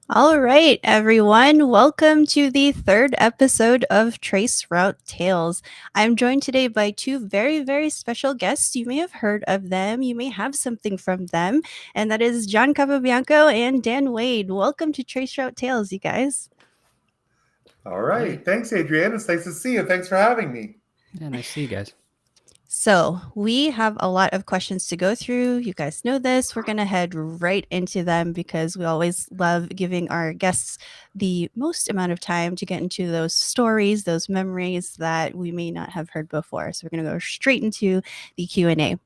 All right, everyone. Welcome to the third episode of Traceroute Tales. I'm joined today by two very, very special guests. You may have heard of them. You may have something from them, and that is John Capobianco and Dan Wade. Welcome to Traceroute Tales, you guys. All right. Thanks, Adrienne. It's nice to see you. Thanks for having me. Yeah, nice to see you guys. So, we have a lot of questions to go through. You guys know this. We're going to head right into them because we always love giving our guests the most amount of time to get into those stories, those memories that we may not have heard before. So, we're going to go straight into the Q&A.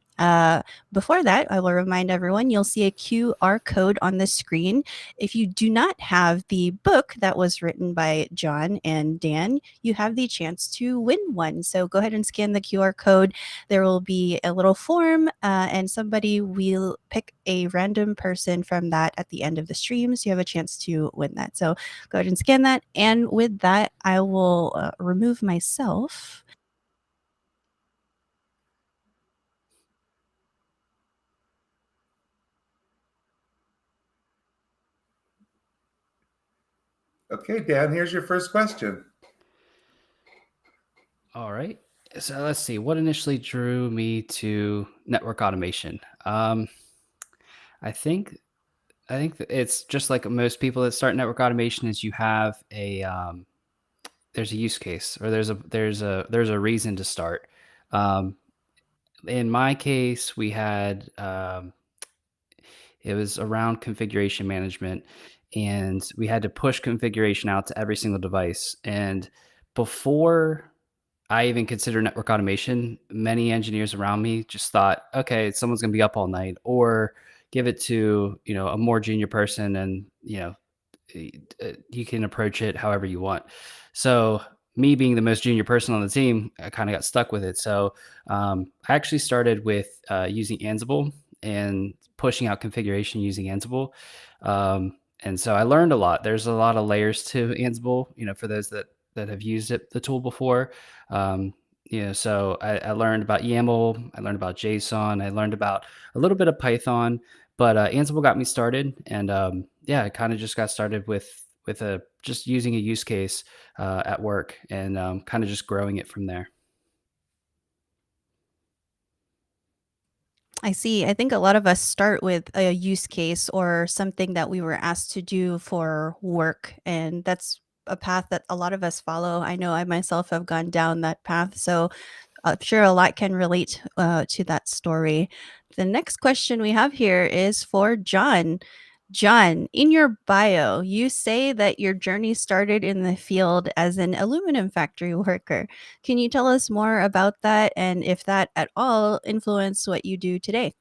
Before that, I will remind everyone you'll see a QR code on the screen. If you do not have the book that was written by John and Dan, you have the chance to win one. So go ahead and scan the QR code. There will be a little form, and somebody will pick a random person from that at the end of the stream. So you have a chance to win that. So go ahead and scan that. And with that, I will remove myself. Okay, Dan, here's your first question. All right. So let's see. What initially drew me to network automation? I think that it's just like most people that start network automation is you have there's a use case or there's a reason to start. Um, in my case, we had it was around configuration management, and we had to push configuration out to every single device. And before I even considered network automation, many engineers around me just thought, okay, someone's going to be up all night, or give it to, a more junior person, and, you can approach it however you want. So me being the most junior person on the team, I kind of got stuck with it. So I actually started with using Ansible and pushing out configuration using Ansible. And so I learned a lot. There's a lot of layers to Ansible, for those that have used the tool before. So I learned about YAML, I learned about JSON, I learned about a little bit of Python, but Ansible got me started. And I kind of just got started with just using a use case at work, and kind of just growing it from there. I see. I think a lot of us start with a use case or something that we were asked to do for work. And that's a path that a lot of us follow. I know I myself have gone down that path. So I'm sure a lot can relate to that story. The next question we have here is for John. John, in your bio, you say that your journey started in the field as an aluminum factory worker. Can you tell us more about that and if that at all influenced what you do today?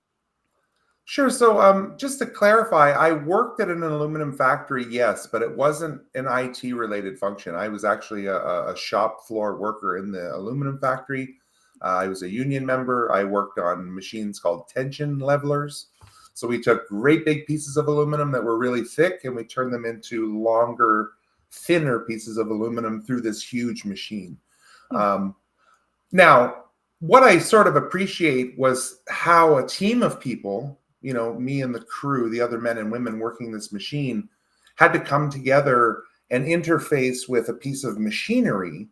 Sure. So, just to clarify, I worked at an aluminum factory, yes, but it wasn't an IT related function. I was actually a shop floor worker in the aluminum factory. I was a union member. I worked on machines called tension levelers. So we took great big pieces of aluminum that were really thick, and we turned them into longer, thinner pieces of aluminum through this huge machine. Um, Now, what I sort of appreciate was how a team of people, me and the crew, the other men and women working this machine, had to come together and interface with a piece of machinery,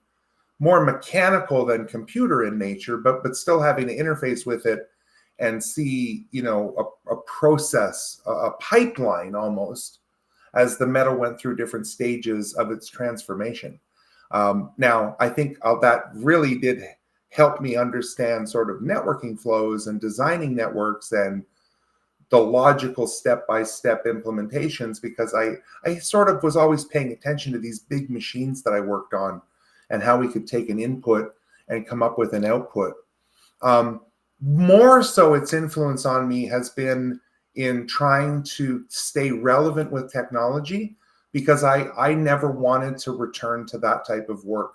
more mechanical than computer in nature, but still having to interface with it and see, a process, a pipeline almost, as the metal went through different stages of its transformation. Now, I think that really did helped me understand sort of networking flows and designing networks and the logical step-by-step implementations, because I sort of was always paying attention to these big machines that I worked on and how we could take an input and come up with an output. More so, its influence on me has been in trying to stay relevant with technology, because I never wanted to return to that type of work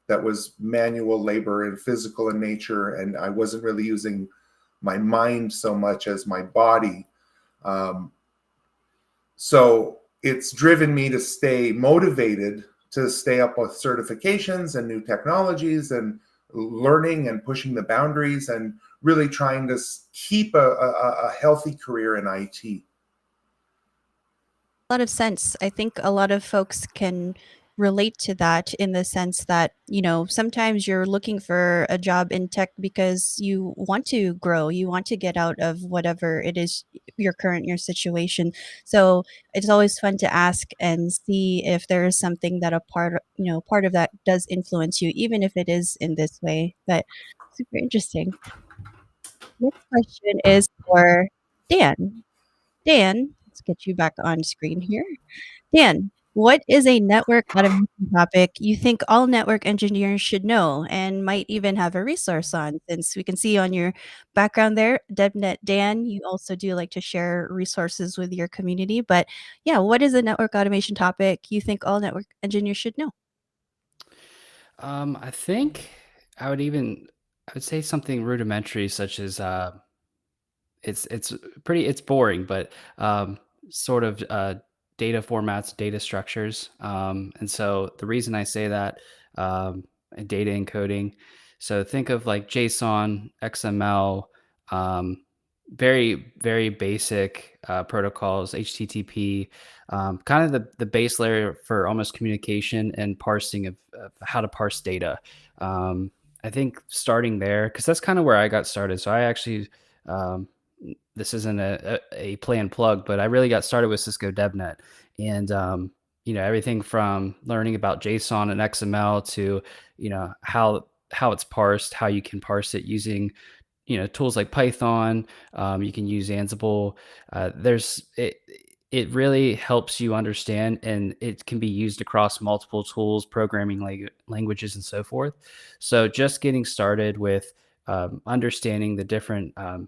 that was manual labor and physical in nature, and I wasn't really using my mind so much as my body. So it's driven me to stay motivated, to stay up with certifications and new technologies and learning and pushing the boundaries and really trying to keep a healthy career in IT. A lot of sense. I think a lot of folks can relate to that in the sense that, sometimes you're looking for a job in tech because you want to grow, you want to get out of whatever it is your situation. So it's always fun to ask and see if there is something that part of that does influence you, even if it is in this way. But super interesting. Next question is for Dan. Dan, let's get you back on screen here. Dan, what is a network automation topic you think all network engineers should know and might even have a resource on? Since we can see on your background there, DevNet Dan, you also do like to share resources with your community. But yeah, what is a network automation topic you think all network engineers should know? I think I would say something rudimentary, such as it's pretty it's boring, but sort of data formats, data structures. And so the reason I say that, and data encoding. So think of like JSON, XML, um, very basic protocols, HTTP, kind of the base layer for almost communication and parsing of how to parse data. I think starting there, because that's kind of where I got started. So I actually um, this isn't a planned plug, but I really got started with Cisco DevNet, and everything from learning about JSON and XML to how it's parsed, how you can parse it using tools like Python. You can use Ansible. There's it. It really helps you understand, and it can be used across multiple tools, programming languages, and so forth. So just getting started with understanding the different JSON,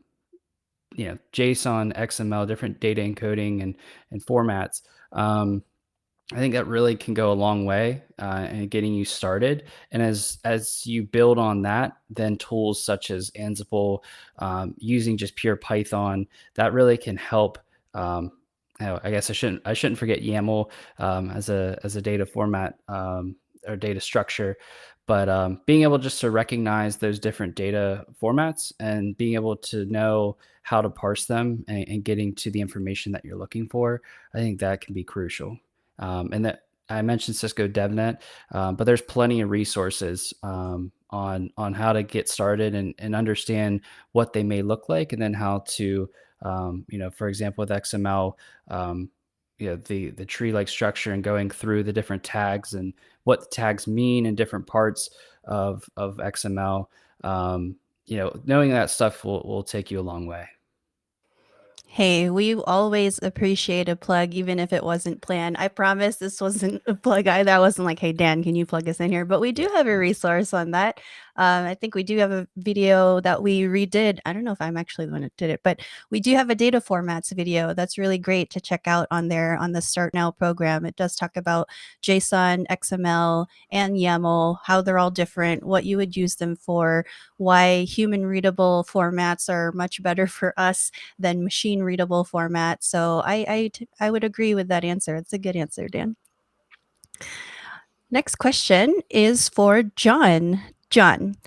XML, different data encoding and formats. I think that really can go a long way in getting you started. And as you build on that, then tools such as Ansible, using just pure Python, that really can help. I guess I shouldn't forget YAML as a data format, or data structure, but being able just to recognize those different data formats and being able to know how to parse them and getting to the information that you're looking for, I think that can be crucial. And that I mentioned Cisco DevNet, but there's plenty of resources on how to get started and understand what they may look like, and then how to, for example, with XML, the tree-like structure and going through the different tags and what the tags mean in different parts of XML. Knowing that stuff will take you a long way. Hey, we always appreciate a plug, even if it wasn't planned. I promise this wasn't a plug either. I wasn't like, hey, Dan, can you plug us in here? But we do have a resource on that. I think we do have a video that we redid. I don't know if I'm actually the one that did it, but we do have a data formats video that's really great to check out on there on the Start Now program. It does talk about JSON, XML, and YAML, how they're all different, what you would use them for, why human readable formats are much better for us than machine readable format. So I would agree with that answer. It's a good answer, Dan. Next question is for John. John,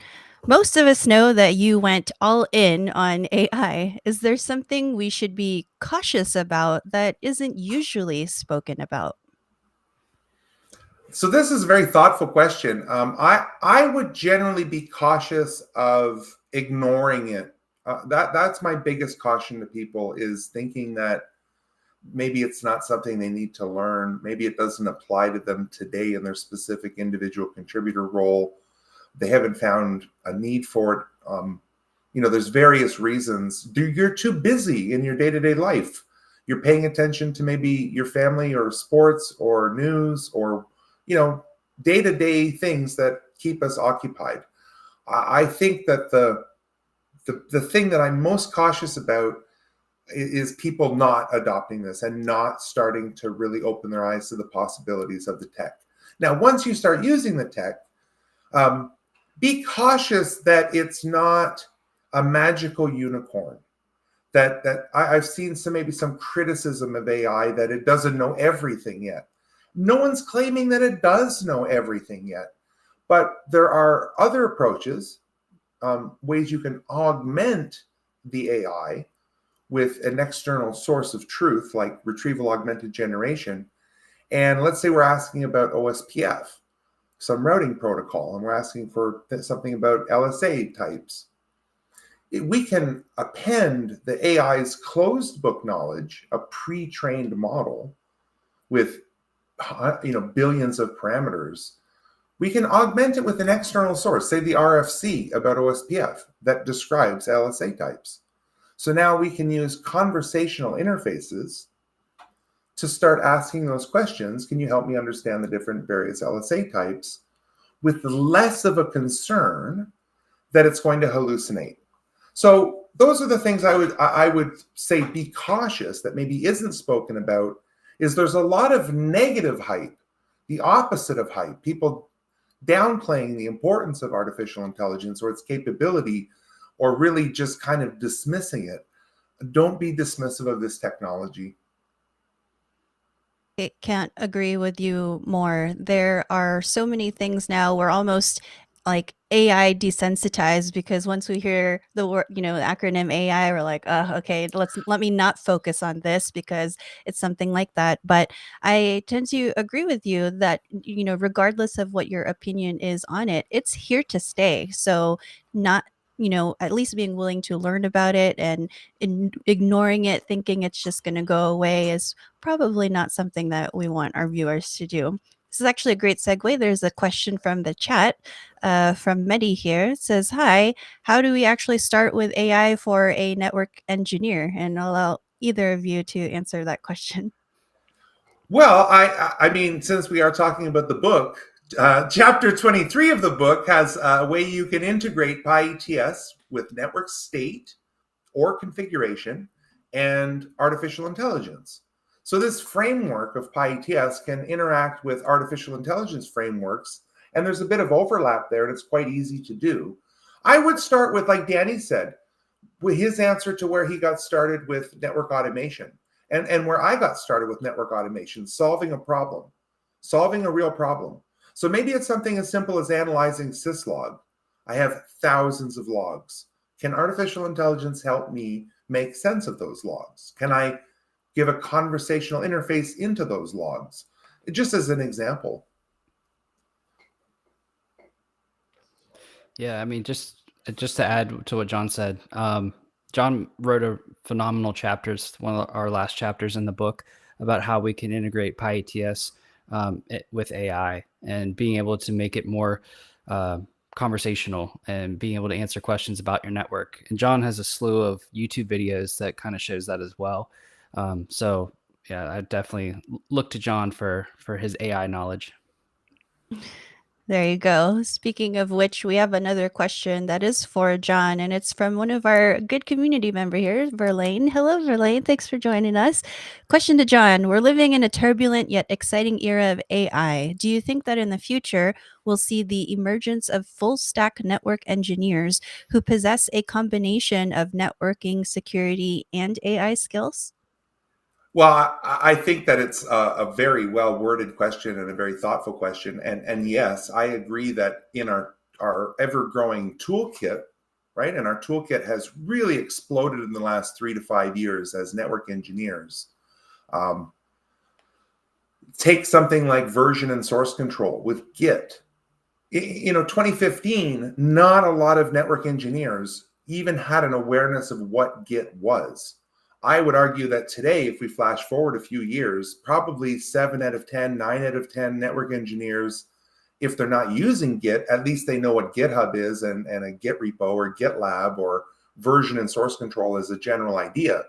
most of us know that you went all in on AI. Is there something we should be cautious about that isn't usually spoken about? So this is a very thoughtful question. I would generally be cautious of ignoring it. That's my biggest caution to people, is thinking that maybe it's not something they need to learn. Maybe it doesn't apply to them today in their specific individual contributor role. They haven't found a need for it. There's various reasons. You're too busy in your day-to-day life. You're paying attention to maybe your family or sports or news or, day-to-day things that keep us occupied. I think that the thing that I'm most cautious about is people not adopting this and not starting to really open their eyes to the possibilities of the tech. Now, once you start using the tech, be cautious that it's not a magical unicorn. That I've seen maybe some criticism of AI that it doesn't know everything yet. No one's claiming that it does know everything yet, but there are other approaches, ways you can augment the AI with an external source of truth, like retrieval augmented generation. And let's say we're asking about OSPF, some routing protocol, and we're asking for something about LSA types. We can append the AI's closed book knowledge, a pre-trained model with billions of parameters. We can augment it with an external source, say the RFC about OSPF that describes LSA types. So now we can use conversational interfaces to start asking those questions. Can you help me understand the different various LSA types, with less of a concern that it's going to hallucinate? So those are the things I would say be cautious that maybe isn't spoken about. Is there's a lot of negative hype, the opposite of hype, people downplaying the importance of artificial intelligence or its capability, or really just kind of dismissing it. Don't be dismissive of this technology. I can't agree with you more. There are so many things now. We're almost like AI desensitized, because once we hear the word, the acronym AI, we're like, okay, let me not focus on this because it's something like that. But I tend to agree with you that, regardless of what your opinion is on it, it's here to stay. So not, at least being willing to learn about it, and ignoring it, thinking it's just going to go away, is probably not something that we want our viewers to do. This is actually a great segue. There's a question from the chat from Medi here. It says, hi, how do we actually start with AI for a network engineer? And I'll allow either of you to answer that question. Well, I mean, since we are talking about the book, chapter 23 of the book has a way you can integrate pyATS with network state or configuration and artificial intelligence. So this framework of pyATS can interact with artificial intelligence frameworks, and there's a bit of overlap there, and it's quite easy to do. I would start with, like Danny said, with his answer to where he got started with network automation, and where I got started with network automation, solving a problem, solving a real problem. So maybe it's something as simple as analyzing syslog. I have thousands of logs. Can artificial intelligence help me make sense of those logs? Can I give a conversational interface into those logs? Just as an example. Yeah, I mean, just to add to what John said, John wrote a phenomenal chapters, one of our last chapters in the book, about how we can integrate pyATS with AI and being able to make it more conversational and being able to answer questions about your network. And John has a slew of YouTube videos that kind of shows that as well. So yeah, I definitely look to John for his AI knowledge. There you go. Speaking of which, we have another question that is for John, and it's from one of our good community member here, Verlaine. Hello, Verlaine. Thanks for joining us. Question to John. We're living in a turbulent yet exciting era of AI. Do you think that in the future, we'll see the emergence of full stack network engineers who possess a combination of networking, security, and AI skills? Well, I think that it's a very well worded question and a very thoughtful question. And yes, I agree that in our ever growing toolkit, right? And our toolkit has really exploded in the last 3 to 5 years as network engineers. Take something like version and source control with Git. 2015, not a lot of network engineers even had an awareness of what Git was. I would argue that today, if we flash forward a few years, probably 7 out of 10, 9 out of 10 network engineers, if they're not using Git, at least they know what GitHub is and a Git repo or GitLab or version and source control as a general idea.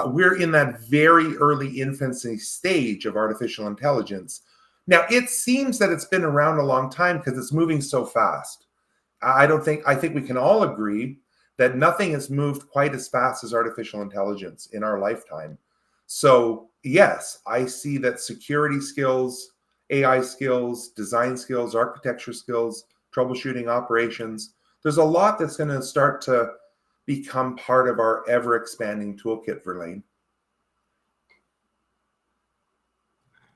We're in that very early infancy stage of artificial intelligence. Now, it seems that it's been around a long time because it's moving so fast. I think we can all agree that nothing has moved quite as fast as artificial intelligence in our lifetime. So, yes, I see that security skills, AI skills, design skills, architecture skills, troubleshooting operations, there's a lot that's going to start to become part of our ever expanding toolkit, Verlaine.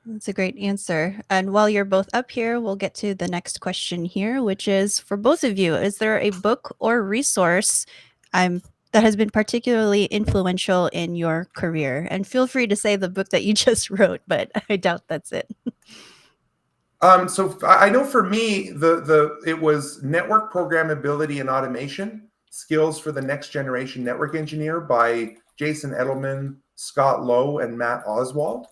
That's a great answer. And while you're both up here, we'll get to the next question here, which is for both of you, is there a book or resource that has been particularly influential in your career? And feel free to say the book that you just wrote, but I doubt that's it. So I know for me, it was Network Programmability and Automation, Skills for the Next Generation Network Engineer by Jason Edelman, Scott Lowe, and Matt Oswald.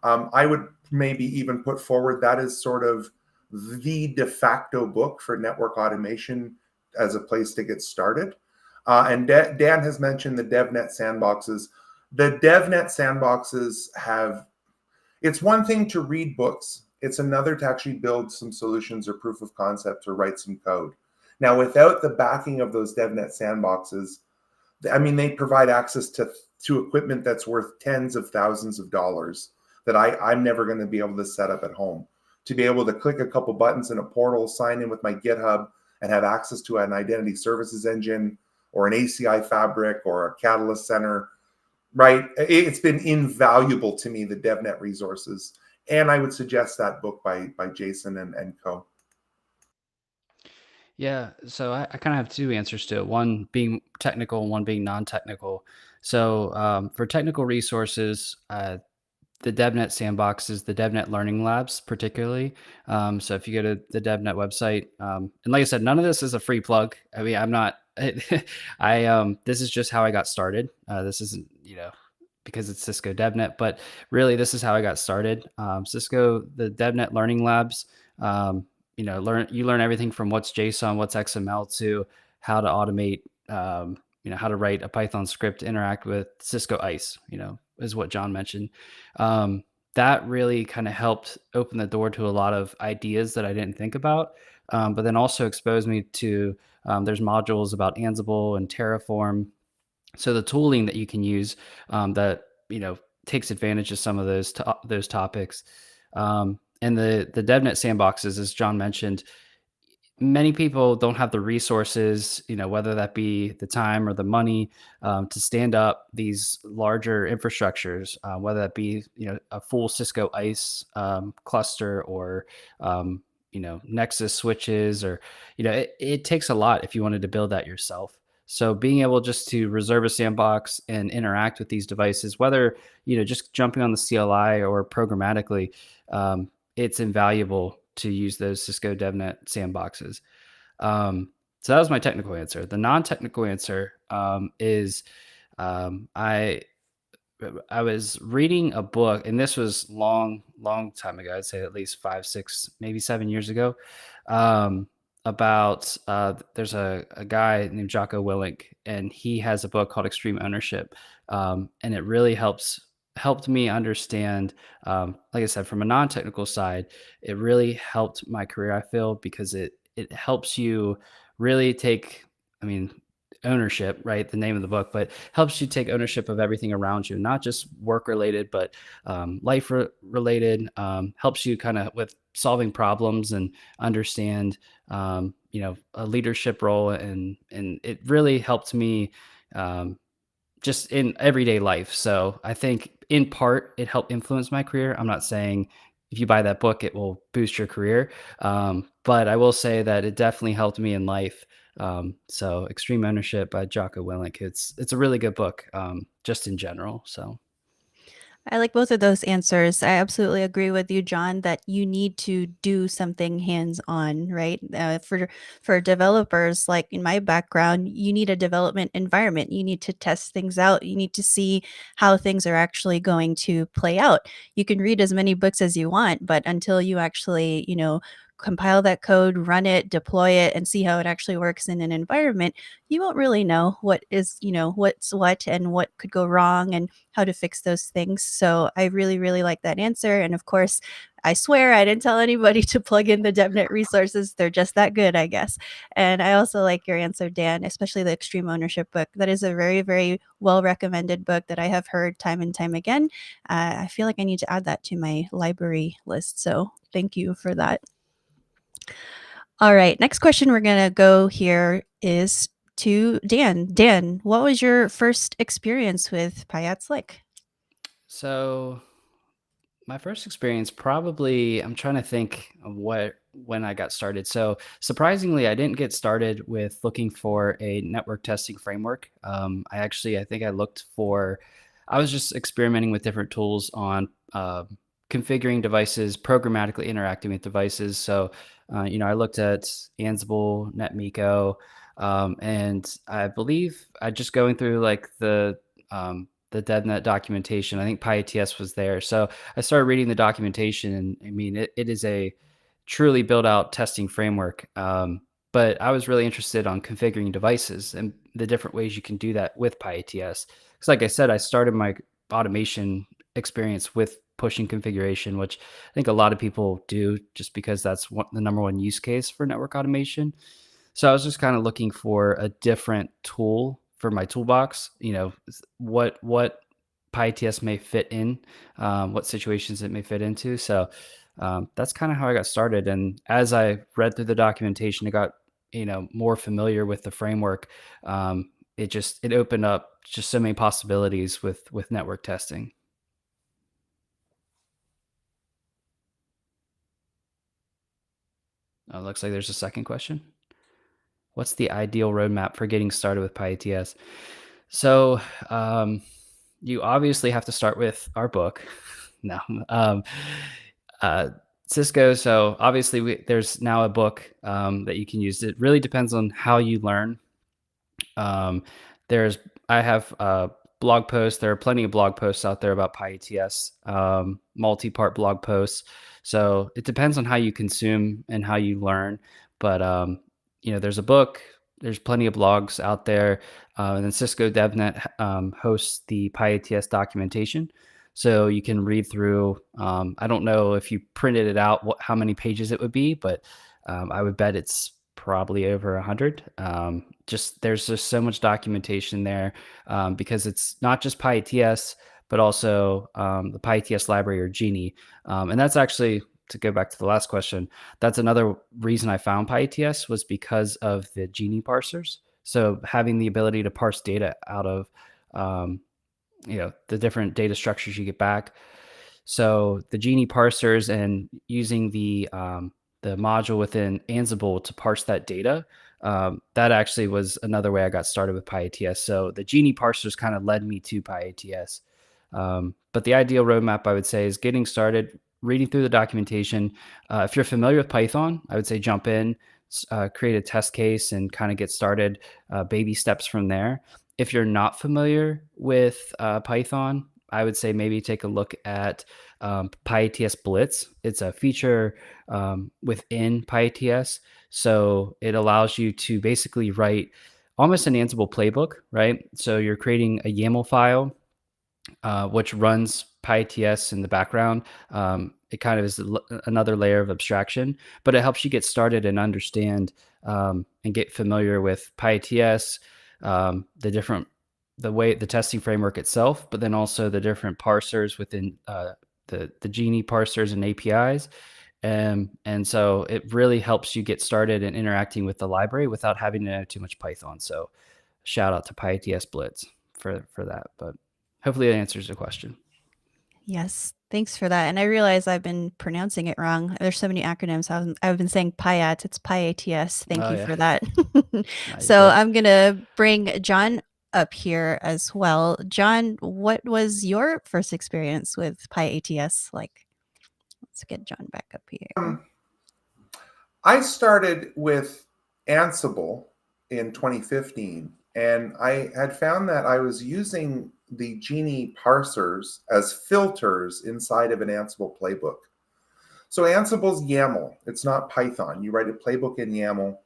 I would maybe even put forward that as sort of the de facto book for network automation as a place to get started. And Dan has mentioned the DevNet sandboxes. The DevNet sandboxes it's one thing to read books. It's another to actually build some solutions or proof of concept or write some code. Now, without the backing of those DevNet sandboxes, I mean, they provide access to equipment that's worth tens of thousands of dollars that I'm never going to be able to set up at home. To be able to click a couple buttons in a portal, sign in with my GitHub, and have access to an identity services engine or an ACI fabric or a Catalyst Center, right? It's been invaluable to me, the DevNet resources. And I would suggest that book by Jason and co. Yeah, so I kind of have two answers to it. One being technical, one being non-technical. So for technical resources, the DevNet sandboxes, the DevNet learning labs, particularly. So if you go to the DevNet website, and like I said, none of this is a free plug. I mean, I'm not. This is just how I got started. This isn't, because it's Cisco DevNet, but really, this is how I got started. Cisco, the DevNet learning labs. You learn everything from what's JSON, what's XML, to how to automate. How to write a Python script to interact with Cisco ICE. Is what John mentioned. That really kind of helped open the door to a lot of ideas that I didn't think about, but then also exposed me to there's modules about Ansible and Terraform. So the tooling that you can use that takes advantage of some of those topics. And the DevNet sandboxes, as John mentioned, many people don't have the resources, whether that be the time or the money to stand up these larger infrastructures, whether that be, a full Cisco ICE cluster or, Nexus switches, or, it takes a lot if you wanted to build that yourself. So being able just to reserve a sandbox and interact with these devices, whether, just jumping on the CLI or programmatically, it's invaluable to use those Cisco DevNet sandboxes. So that was my technical answer. The non-technical answer is I was reading a book, and this was long time ago. I'd say at least 5, 6, maybe 7 years ago. About there's a guy named Jocko Willink, and he has a book called Extreme Ownership, and it really helped me understand, like I said, from a non-technical side, it really helped my career, I feel, because it helps you really take, ownership, right? The name of the book, but helps you take ownership of everything around you, not just work related, but life related, helps you kind of with solving problems and understand, a leadership role. And it really helped me, just in everyday life. So I think in part it helped influence my career. I'm not saying if you buy that book, it will boost your career. But I will say that it definitely helped me in life. So Extreme Ownership by Jocko Willink. It's a really good book, just in general. So. I like both of those answers. I absolutely agree with you, John, that you need to do something hands-on, right? For developers, like in my background, you need a development environment. You need to test things out. You need to see how things are actually going to play out. You can read as many books as you want, but until you actually, compile that code, run it, deploy it, and see how it actually works in an environment, you won't really know what is, what's what and what could go wrong and how to fix those things. So I really, really like that answer. And of course, I swear I didn't tell anybody to plug in the DevNet resources. They're just that good, I guess. And I also like your answer, Dan, especially the Extreme Ownership book. That is a very, very well recommended book that I have heard time and time again. I feel like I need to add that to my library list. So thank you for that. All right. Next question we're going to go here is to Dan. Dan, what was your first experience with pyATS like? So my first experience, probably, I'm trying to think of when I got started. So surprisingly, I didn't get started with looking for a network testing framework. I think I was just experimenting with different tools on configuring devices, programmatically interacting with devices. So, I looked at Ansible, NetMiko, and I believe I just going through like the DevNet documentation. I think pyATS was there. So I started reading the documentation, and I mean, it is a truly built out testing framework. But I was really interested on configuring devices and the different ways you can do that with pyATS. Because, like I said, I started my automation experience with pushing configuration, which I think a lot of people do just because that's the number one use case for network automation. So I was just kind of looking for a different tool for my toolbox. What pyATS may fit in, what situations it may fit into. So that's kind of how I got started. And as I read through the documentation, I got more familiar with the framework. It opened up just so many possibilities with network testing. Looks like there's a second question. What's the ideal roadmap for getting started with pyATS? So you obviously have to start with our book. No, Cisco. So obviously there's now a book that you can use. It really depends on how you learn. Um, I have blog posts. There are plenty of blog posts out there about pyATS, multi-part blog posts. So it depends on how you consume and how you learn. But there's a book. There's plenty of blogs out there, and then Cisco DevNet hosts the pyATS documentation, so you can read through. I don't know if you printed it out, how many pages it would be, but I would bet it's probably over 100. There's just so much documentation there because it's not just pyATS, but also the pyATS library, or Genie, and that's actually, to go back to the last question, that's another reason I found pyATS, was because of the Genie parsers. So having the ability to parse data out of, the different data structures you get back. So the Genie parsers, and using the module within Ansible to parse that data, that actually was another way I got started with pyATS. So the Genie parsers kind of led me to pyATS. But the ideal roadmap, I would say, is getting started, reading through the documentation. If you're familiar with Python, I would say jump in, create a test case, and kind of get started, baby steps from there. If you're not familiar with Python, I would say maybe take a look at pyATS Blitz. It's a feature within pyATS. So it allows you to basically write almost an Ansible playbook, right? So you're creating a YAML file, which runs pyATS in the background. It kind of is another layer of abstraction, but it helps you get started and understand and get familiar with pyATS, the testing framework itself, but then also the different parsers within the Genie parsers and APIs. And so it really helps you get started in interacting with the library without having to know too much Python. So shout out to pyATS Blitz for that. But hopefully that answers the question. Yes, thanks for that. And I realize I've been pronouncing it wrong. There's so many acronyms. I've been saying pyATS. It's pyATS. Thank you for that. So I'm going to bring John up here as well. John, what was your first experience with pyATS like? Let's get John back up here. I started with Ansible in 2015, and I had found that I was using the Genie parsers as filters inside of an Ansible playbook. So Ansible's YAML. It's not Python. You write a playbook in YAML.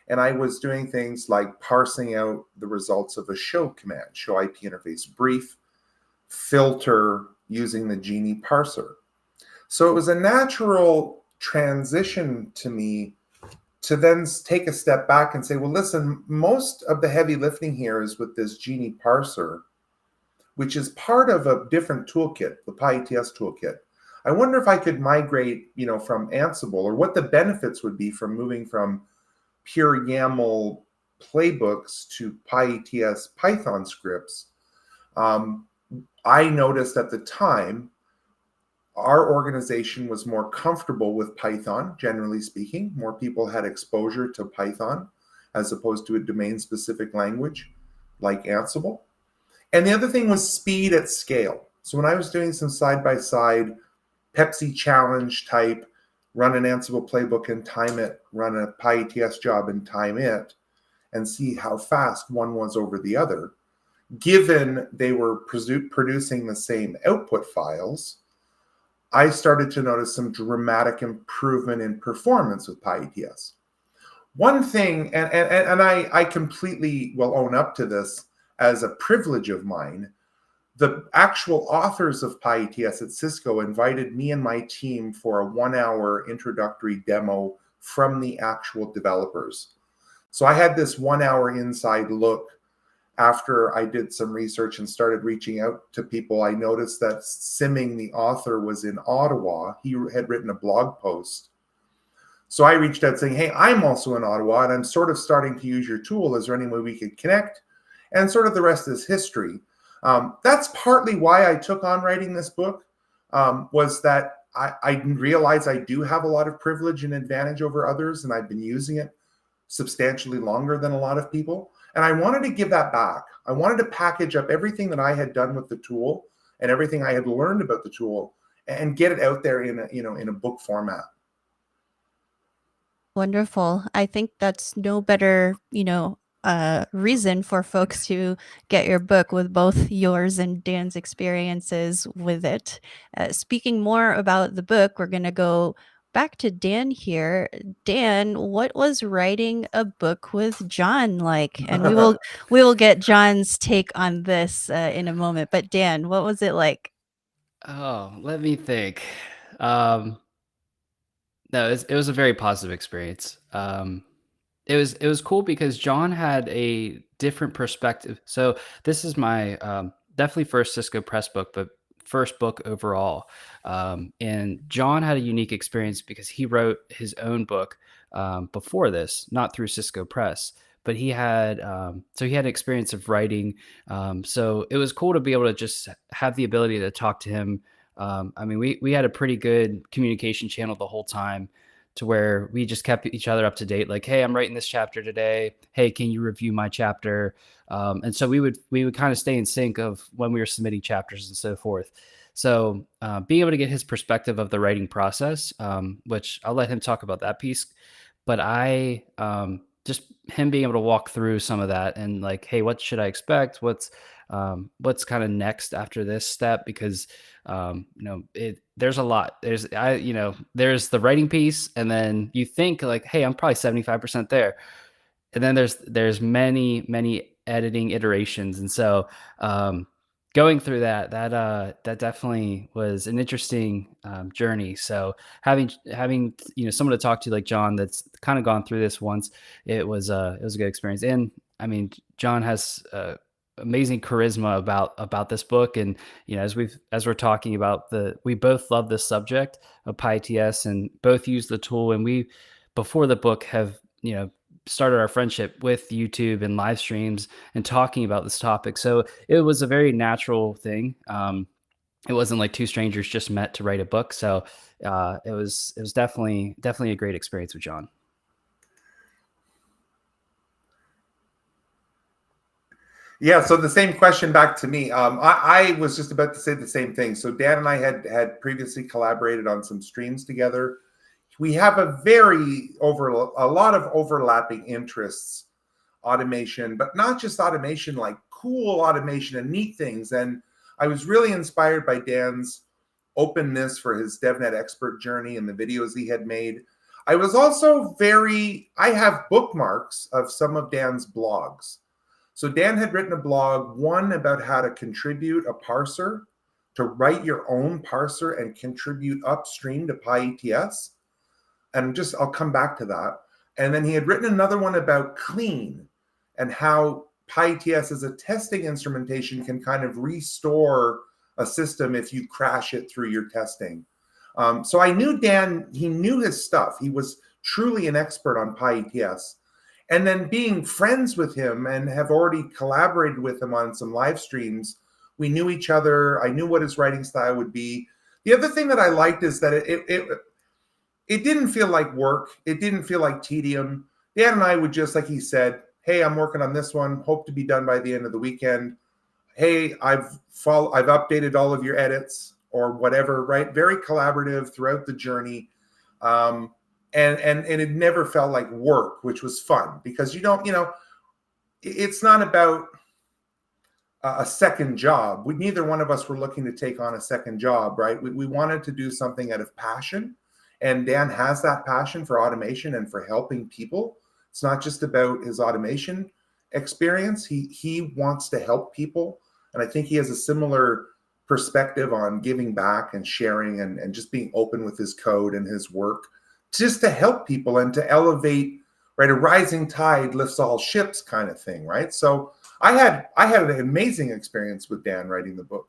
And I was doing things like parsing out the results of a show command, show IP interface brief, filter using the Genie parser. So it was a natural transition to me to then take a step back and say, well, listen, most of the heavy lifting here is with this Genie parser, which is part of a different toolkit, the pyATS toolkit. I wonder if I could migrate, from Ansible, or what the benefits would be from moving from pure YAML playbooks to pyATS Python scripts. I noticed at the time, our organization was more comfortable with Python, generally speaking. More people had exposure to Python as opposed to a domain-specific language like Ansible. And the other thing was speed at scale. So when I was doing some side-by-side Pepsi challenge type, run an Ansible playbook and time it, run a pyATS job and time it, and see how fast one was over the other, given they were producing the same output files, I started to notice some dramatic improvement in performance with pyATS. One thing, and I completely will own up to this as a privilege of mine, the actual authors of pyATS at Cisco invited me and my team for a 1-hour introductory demo from the actual developers. So I had this 1-hour inside look after I did some research and started reaching out to people. I noticed that Simming, the author, was in Ottawa. He had written a blog post. So I reached out saying, hey, I'm also in Ottawa and I'm sort of starting to use your tool. Is there any way we could connect? And sort of the rest is history. That's partly why I took on writing this book, was that I realized I do have a lot of privilege and advantage over others, and I've been using it substantially longer than a lot of people. And I wanted to give that back. I wanted to package up everything that I had done with the tool and everything I had learned about the tool and get it out there in a book format. Wonderful. I think that's no better, reason for folks to get your book, with both yours and Dan's experiences with it. Speaking more about the book, we're going to go back to Dan here. Dan, what was writing a book with John like? And we will get John's take on this in a moment. But Dan, what was it like? Oh, let me think. No, it was a very positive experience. It was cool because John had a different perspective. So this is my definitely first Cisco Press book, but first book overall. And John had a unique experience because he wrote his own book before this, not through Cisco Press, but he had so he had an experience of writing. So it was cool to be able to just have the ability to talk to him. I mean, we had a pretty good communication channel the whole time, to where we just kept each other up to date. Like, hey, I'm writing this chapter today. Hey, can you review my chapter? And so we would kind of stay in sync of when we were submitting chapters and so forth. So being able to get his perspective of the writing process, which I'll let him talk about that piece. But I just him being able to walk through some of that and like, hey, what should I expect? What's kind of next after this step? Because there's a lot. There's the writing piece, and then you think like, hey, I'm probably 75% there, and then there's many editing iterations, and so going through that definitely was an interesting journey. So having someone to talk to like John that's kind of gone through this once, it was a good experience. And I mean, John has amazing charisma about this book, and as we're talking about we both love this subject of pyATS and both use the tool, and we before the book have started our friendship with YouTube and live streams and talking about this topic. So it was a very natural thing. It wasn't like two strangers just met to write a book. So it was definitely a great experience with John. Yeah, so the same question back to me. I was just about to say the same thing. So Dan and I had previously collaborated on some streams together. We have a lot of overlapping interests, automation, but not just automation, like cool automation and neat things. And I was really inspired by Dan's openness for his DevNet expert journey and the videos he had made. I was also I have bookmarks of some of Dan's blogs. So Dan had written a blog, one about how to contribute a parser, to write your own parser and contribute upstream to pyATS. And I'll come back to that. And then he had written another one about clean and how pyATS as a testing instrumentation can kind of restore a system if you crash it through your testing. So I knew Dan, he knew his stuff. He was truly an expert on pyATS. And then being friends with him and have already collaborated with him on some live streams, we knew each other. I knew what his writing style would be. The other thing that I liked is that it didn't feel like work. It didn't feel like tedium. Dan and I would just, like he said, hey, I'm working on this one. Hope to be done by the end of the weekend. Hey, I've updated all of your edits or whatever, right? Very collaborative throughout the journey. And it never felt like work, which was fun because it's not about a second job. Neither one of us were looking to take on a second job, right? We wanted to do something out of passion. And Dan has that passion for automation and for helping people. It's not just about his automation experience. He wants to help people. And I think he has a similar perspective on giving back and sharing and just being open with his code and his work, just to help people and to elevate, right? A rising tide lifts all ships kind of thing, right? So I had an amazing experience with Dan writing the book.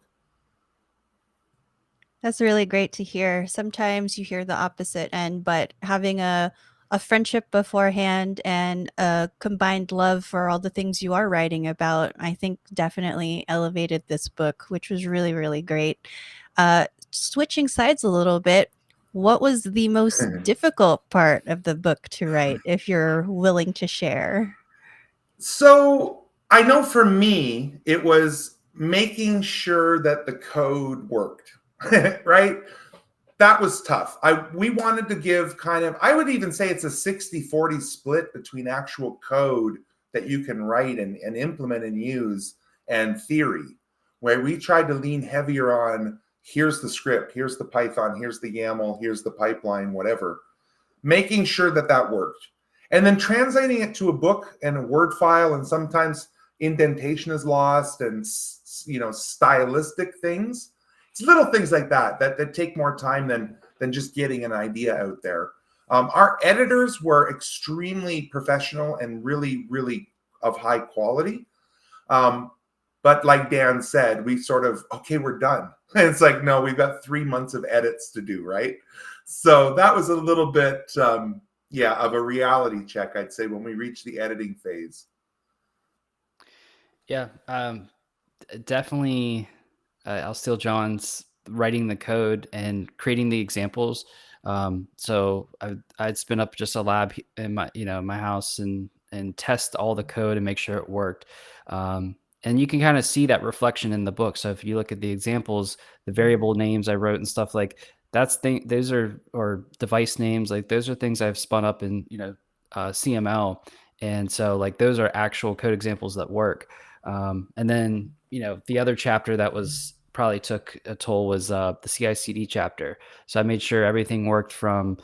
That's really great to hear. Sometimes you hear the opposite end, but having a friendship beforehand and a combined love for all the things you are writing about, I think definitely elevated this book, which was really, really great. Switching sides a little bit, what was the most difficult part of the book to write, if you're willing to share? So I know for me, it was making sure that the code worked, right? That was tough. We wanted to give I would even say it's a 60-40 split between actual code that you can write and implement and use and theory, where we tried to lean heavier on here's the script, here's the Python, here's the YAML, here's the pipeline, whatever, making sure that worked. And then translating it to a book and a Word file, and sometimes indentation is lost and, stylistic things. It's little things like that take more time than just getting an idea out there. Our editors were extremely professional and really, really of high quality. But like Dan said, we sort of, okay, we're done. And it's like, no, we've got 3 months of edits to do, right? So that was a little bit, of a reality check, I'd say, when we reached the editing phase. Yeah, definitely. I'll steal John's writing the code and creating the examples. So I'd spin up just a lab in my house and test all the code and make sure it worked. And you can kind of see that reflection in the book. So if you look at the examples, the variable names I wrote and stuff like those are, or device names, like those are things I've spun up in, CML. And so like those are actual code examples that work. And then, the other chapter that was probably took a toll was the CI/CD chapter. So I made sure everything worked from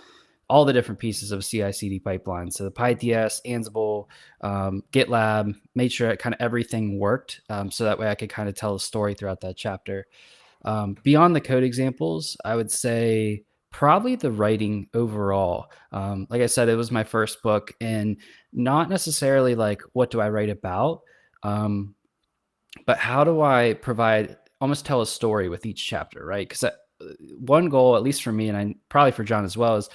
all the different pieces of CI/CD pipeline. So the pyATS, Ansible, GitLab, made sure kind of everything worked. So that way I could kind of tell a story throughout that chapter. Beyond the code examples, I would say probably the writing overall. Like I said, it was my first book, and not necessarily like, what do I write about? But how do I almost tell a story with each chapter, right? Because one goal, at least for me, and probably for John as well, is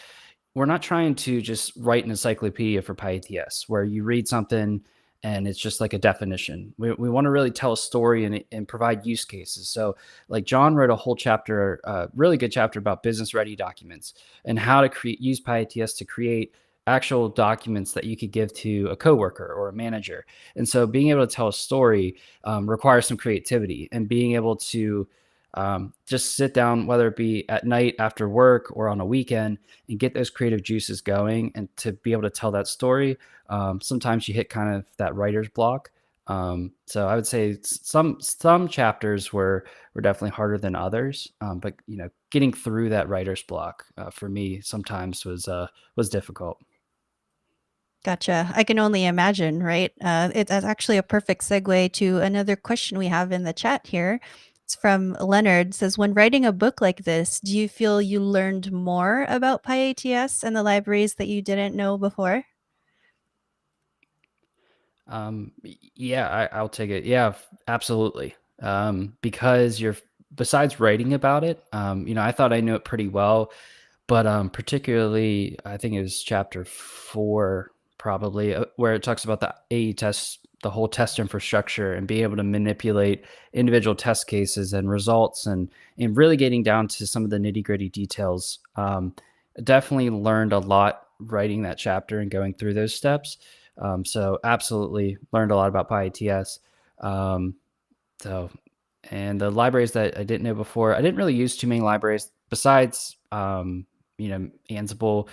we're not trying to just write an encyclopedia for pyATS where you read something and it's just like a definition. We want to really tell a story and provide use cases. So like John wrote a whole chapter, a really good chapter about business ready documents and how to use pyATS to create actual documents that you could give to a coworker or a manager. And so being able to tell a story requires some creativity, and being able to just sit down, whether it be at night after work or on a weekend, and get those creative juices going and to be able to tell that story. Sometimes you hit kind of that writer's block. So I would say some chapters were definitely harder than others. But getting through that writer's block for me sometimes was difficult. Gotcha. I can only imagine, right? That's actually a perfect segue to another question we have in the chat here. It's from Leonard. It says, when writing a book like this, do you feel you learned more about pyATS and the libraries that you didn't know before? Yeah, I'll take it. Yeah, absolutely. Because besides writing about it, I thought I knew it pretty well, but particularly I think it was chapter 4 probably where it talks about the AE test, the whole test infrastructure, and being able to manipulate individual test cases and results, and really getting down to some of the nitty gritty details. Definitely learned a lot writing that chapter and going through those steps. So absolutely learned a lot about pyATS. Um, so, and the libraries that I didn't know before, I didn't really use too many libraries besides, Ansible.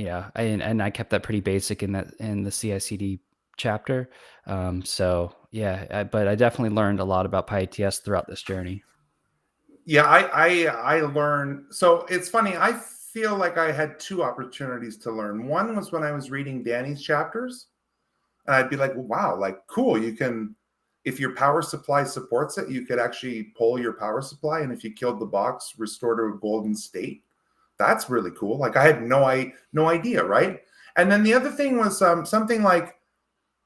Yeah, and I kept that pretty basic in the CI/CD chapter. So yeah, but I definitely learned a lot about pyATS throughout this journey. Yeah, I learned. So it's funny. I feel like I had two opportunities to learn. One was when I was reading Danny's chapters, and I'd be like, wow, like cool. You can, if your power supply supports it, you could actually pull your power supply, and if you killed the box, restore to a golden state. That's really cool. Like I had no idea, right? And then the other thing was something like,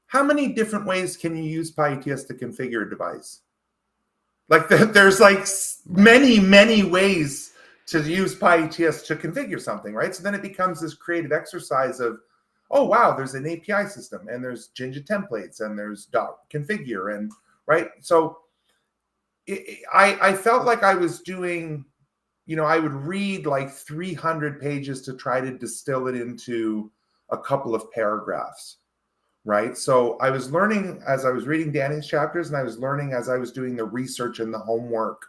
how many different ways can you use pyATS to configure a device? Like there's like many ways to use pyATS to configure something, right? So then it becomes this creative exercise of, oh wow, there's an API system, and there's Jinja templates, and there's .configure, and right. So I felt like I was doing, I would read like 300 pages to try to distill it into a couple of paragraphs, right? So I was learning as I was reading Danny's chapters, and I was learning as I was doing the research and the homework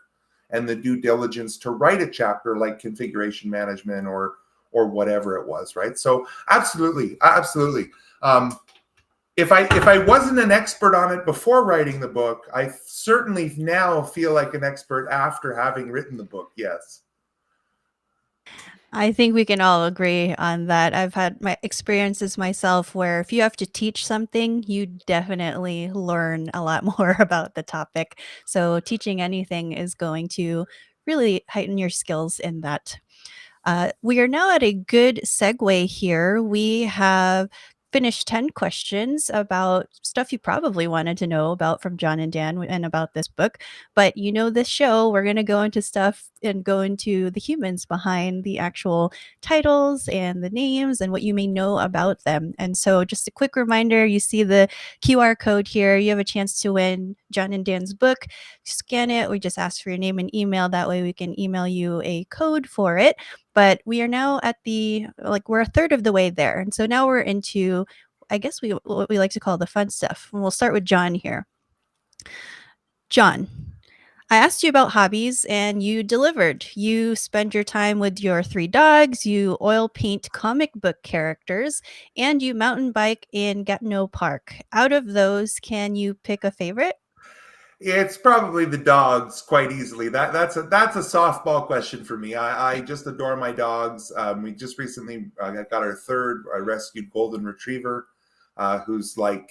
and the due diligence to write a chapter like configuration management or whatever it was, right? So absolutely. If I wasn't an expert on it before writing the book, I certainly now feel like an expert after having written the book. Yes. I think we can all agree on that. I've had my experiences myself where if you have to teach something, you definitely learn a lot more about the topic. So teaching anything is going to really heighten your skills in that. We are now at a good segue here. We have finished 10 questions about stuff you probably wanted to know about from John and Dan and about this book. But this show, we're going to go into stuff and go into the humans behind the actual titles and the names and what you may know about them. And so, just a quick reminder, you see the QR code here. You have a chance to win John and Dan's book. Scan it. We just ask for your name and email. That way, we can email you a code for it. But we are now at we're a third of the way there. And so now we're into, I guess, what we like to call the fun stuff. And we'll start with John here. John, I asked you about hobbies and you delivered. You spend your time with your 3 dogs, you oil paint comic book characters, and you mountain bike in Gatineau Park. Out of those, can you pick a favorite? It's probably the dogs quite easily. That's a softball question for me. I just adore my dogs. We just recently got our third rescued golden retriever, who's like,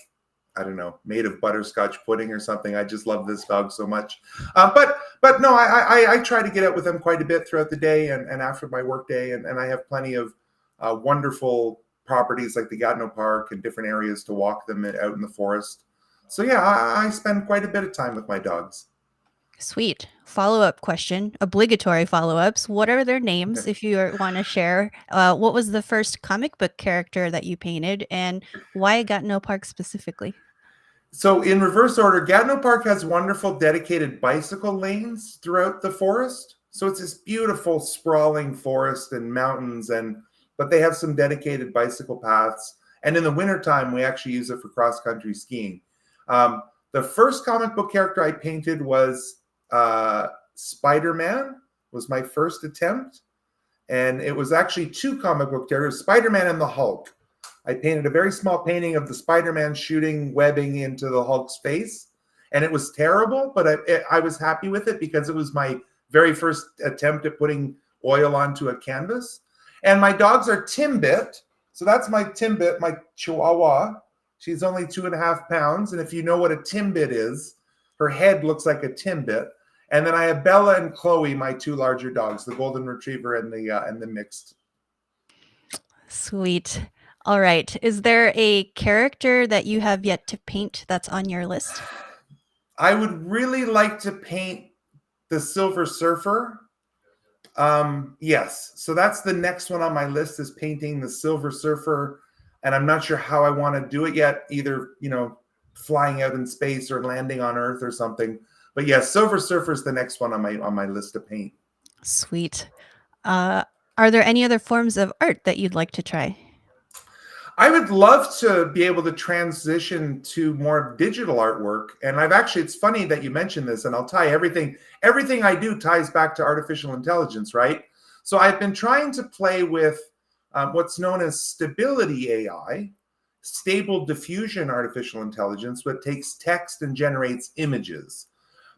I don't know, made of butterscotch pudding or something. I just love this dog so much. But no, I try to get out with them quite a bit throughout the day and after my work day, and I have plenty of wonderful properties like the Gatineau Park and different areas to walk them out in the forest. So yeah, I spend quite a bit of time with my dogs. Sweet. Follow-up question, obligatory follow-ups. What are their names if you want to share? What was the first comic book character that you painted and why Gatineau Park specifically? So in reverse order, Gatineau Park has wonderful dedicated bicycle lanes throughout the forest. So it's this beautiful sprawling forest and mountains, but they have some dedicated bicycle paths. And in the wintertime, we actually use it for cross-country skiing. The first comic book character I painted was Spider-Man, was my first attempt. And it was actually 2 comic book characters, Spider-Man and the Hulk. I painted a very small painting of the Spider-Man shooting webbing into the Hulk's face, and it was terrible, but I was happy with it because it was my very first attempt at putting oil onto a canvas. And my dogs are Timbit, so that's my Timbit, my Chihuahua. She's only 2.5 pounds, and if you know what a Timbit is, her head looks like a Timbit. And then I have Bella and Chloe, my two larger dogs, the Golden Retriever and the mixed. Sweet. All right. Is there a character that you have yet to paint that's on your list? I would really like to paint the Silver Surfer. Yes. So that's the next one on my list, is painting the Silver Surfer. And I'm not sure how I want to do it yet, either, flying out in space or landing on Earth or something. But yes, Silver Surfer is the next one on my list to paint. Sweet. Are there any other forms of art that you'd like to try? I would love to be able to transition to more digital artwork. And it's funny that you mentioned this, and I'll tie everything I do ties back to artificial intelligence, right? So I've been trying to play with what's known as stability AI, stable diffusion artificial intelligence, which takes text and generates images.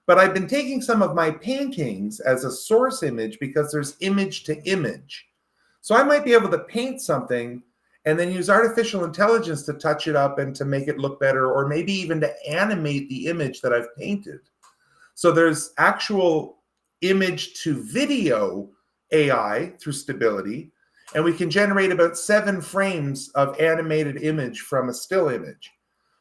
But I've been taking some of my paintings as a source image because there's image to image. So I might be able to paint something and then use artificial intelligence to touch it up and to make it look better, or maybe even to animate the image that I've painted. So there's actual image to video AI through stability, and we can generate about 7 frames of animated image from a still image.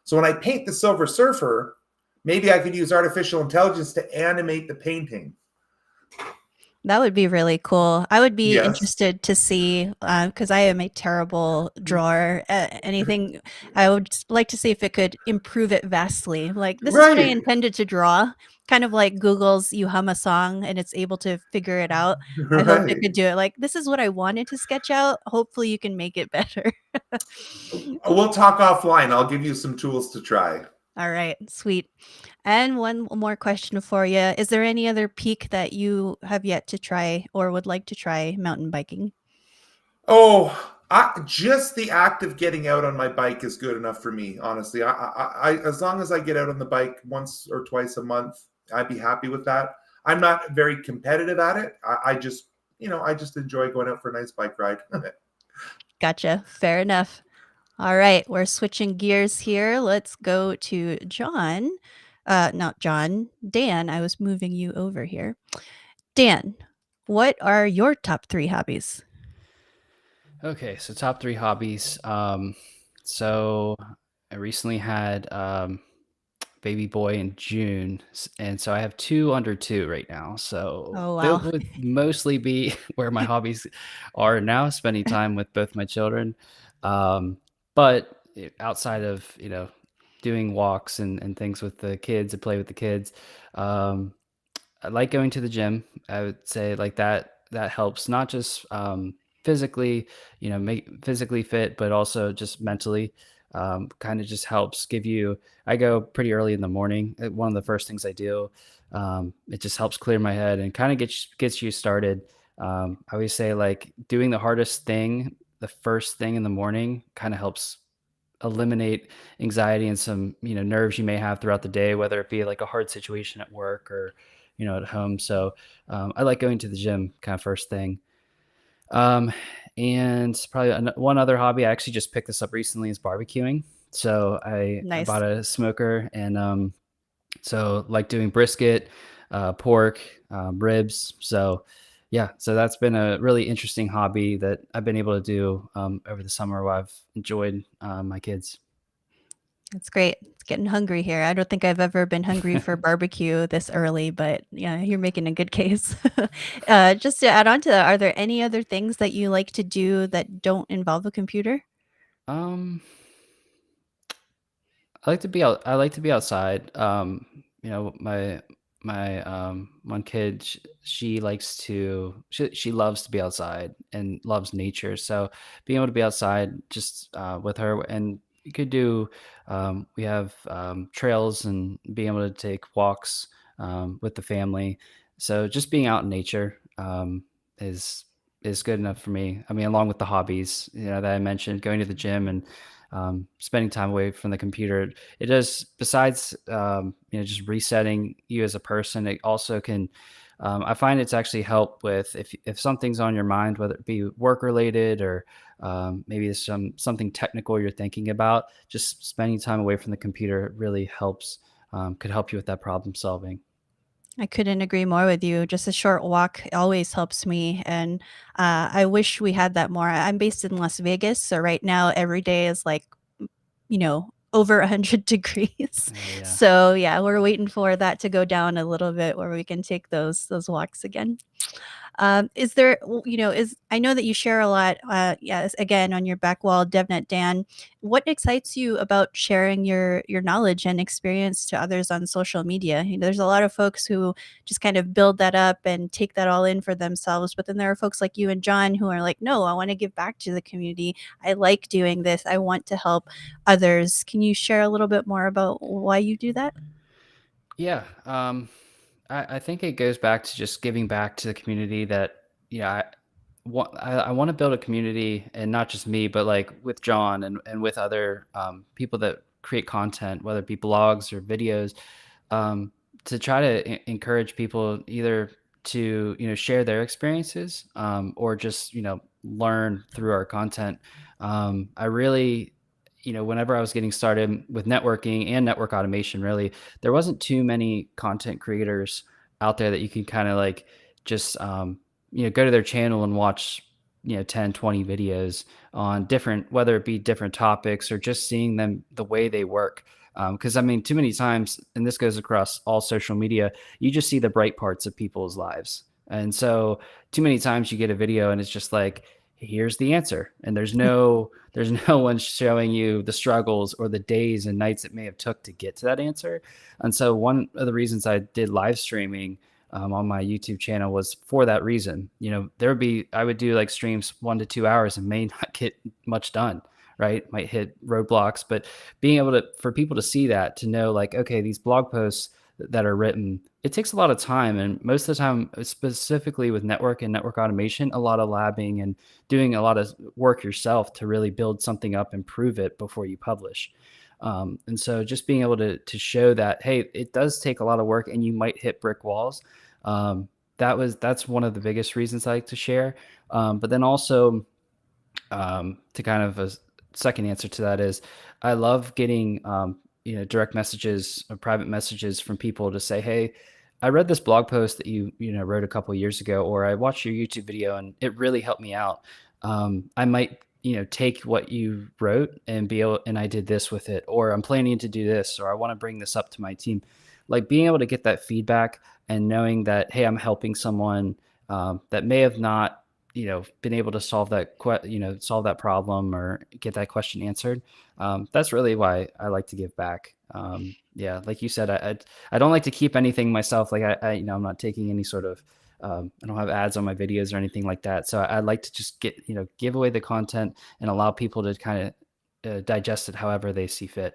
So when I paint the Silver Surfer, maybe I could use artificial intelligence to animate the painting. That would be really cool. I would be Yes. interested to see, because I am a terrible drawer. Anything, I would just like to see if it could improve it vastly. Like, this is what I Right. intended to draw, kind of like Google's "You Hum a Song" and it's able to figure it out. I hope it Right. could do it. Like, this is what I wanted to sketch out. Hopefully, you can make it better. We'll talk offline. I'll give you some tools to try. All right, sweet. And one more question for you. Is there any other peak that you have yet to try or would like to try mountain biking? Oh, just the act of getting out on my bike is good enough for me, honestly. As long as I get out on the bike once or twice a month, I'd be happy with that. I'm not very competitive at it. I just, I just enjoy going out for a nice bike ride. Gotcha. Fair enough. All right, we're switching gears here. Let's go to John. Not John, Dan. I was moving you over here. Dan, what are your top 3 hobbies? Okay, so top 3 hobbies. So I recently had baby boy in June, and so I have 2 under 2 right now. So Oh, that wow. would mostly be where my hobbies are now, spending time with both my children. But outside of, doing walks and things with the kids and play with the kids, um, I like going to the gym. I would say like that helps not just physically, make physically fit, but also just mentally. Kind of just helps give you. I go pretty early in the morning. One of the first things I do. It just helps clear my head and kind of gets you started. I always say like doing the hardest thing the first thing in the morning kind of helps eliminate anxiety and some nerves you may have throughout the day, whether it be like a hard situation at work or at home. So I like going to the gym kind of first thing. um, and probably one other hobby I actually just picked this up recently is barbecuing. So I Nice. bought a smoker, and so like doing brisket, pork, ribs. So yeah, so that's been a really interesting hobby that I've been able to do over the summer while I've enjoyed my kids. That's great. It's getting hungry here. I don't think I've ever been hungry for barbecue this early, but yeah, you're making a good case. Just to add on to that, are there any other things that you like to do that don't involve a computer? um, I like to be outside. My one kid, she likes to she loves to be outside and loves nature. So being able to be outside just with her, and you could do we have trails and being able to take walks with the family. So just being out in nature is is good enough for me. I mean, along with the hobbies, that I mentioned, going to the gym and spending time away from the computer. It does, besides, just resetting you as a person, it also can, I find it's actually help with if something's on your mind, whether it be work related or maybe there's something technical you're thinking about, just spending time away from the computer really helps, could help you with that problem solving. I couldn't agree more with you. Just a short walk always helps me. And I wish we had that more. I'm based in Las Vegas. So right now, every day is like, over 100 degrees. Oh yeah. So yeah, we're waiting for that to go down a little bit where we can take those walks again. Is there, is I know that you share a lot. Yes, again on your back wall, DevNet Dan. What excites you about sharing your knowledge and experience to others on social media? There's a lot of folks who just kind of build that up and take that all in for themselves, but then there are folks like you and John who are like, no, I want to give back to the community. I like doing this. I want to help others. Can you share a little bit more about why you do that? Yeah. I think it goes back to just giving back to the community that, I want to build a community, and not just me, but like with John and with other people that create content, whether it be blogs or videos, um, to try to encourage people either to, share their experiences, or just, learn through our content. I really, whenever I was getting started with networking and network automation, really, there wasn't too many content creators out there that you can kind of like just, go to their channel and watch, 10, 20 videos on different, whether it be different topics or just seeing them, the way they work. Because I mean, too many times, and this goes across all social media, you just see the bright parts of people's lives. And so too many times you get a video and it's just like, here's the answer. And there's no one showing you the struggles or the days and nights it may have took to get to that answer. And so one of the reasons I did live streaming on my YouTube channel was for that reason. I would do like streams 1 to 2 hours and may not get much done, right? Might hit roadblocks, but being able to, for people to see that, to know like, okay, these blog posts that are written, it takes a lot of time. And most of the time, specifically with network and network automation, a lot of labbing and doing a lot of work yourself to really build something up and prove it before you publish. And so just being able to show that, hey, it does take a lot of work and you might hit brick walls. That's one of the biggest reasons I like to share. But then also, to kind of a second answer to that is, I love getting, direct messages or private messages from people to say, hey, I read this blog post that you wrote a couple of years ago, or I watched your YouTube video and it really helped me out. I might, take what you wrote and and I did this with it, or I'm planning to do this, or I want to bring this up to my team. Like being able to get that feedback and knowing that, hey, I'm helping someone that may have not, been able to solve solve that problem or get that question answered. That's really why I like to give back. Yeah, like you said, I don't like to keep anything myself. Like I'm not taking any sort of, I don't have ads on my videos or anything like that. So I like to just give away the content and allow people to kind of digest it however they see fit.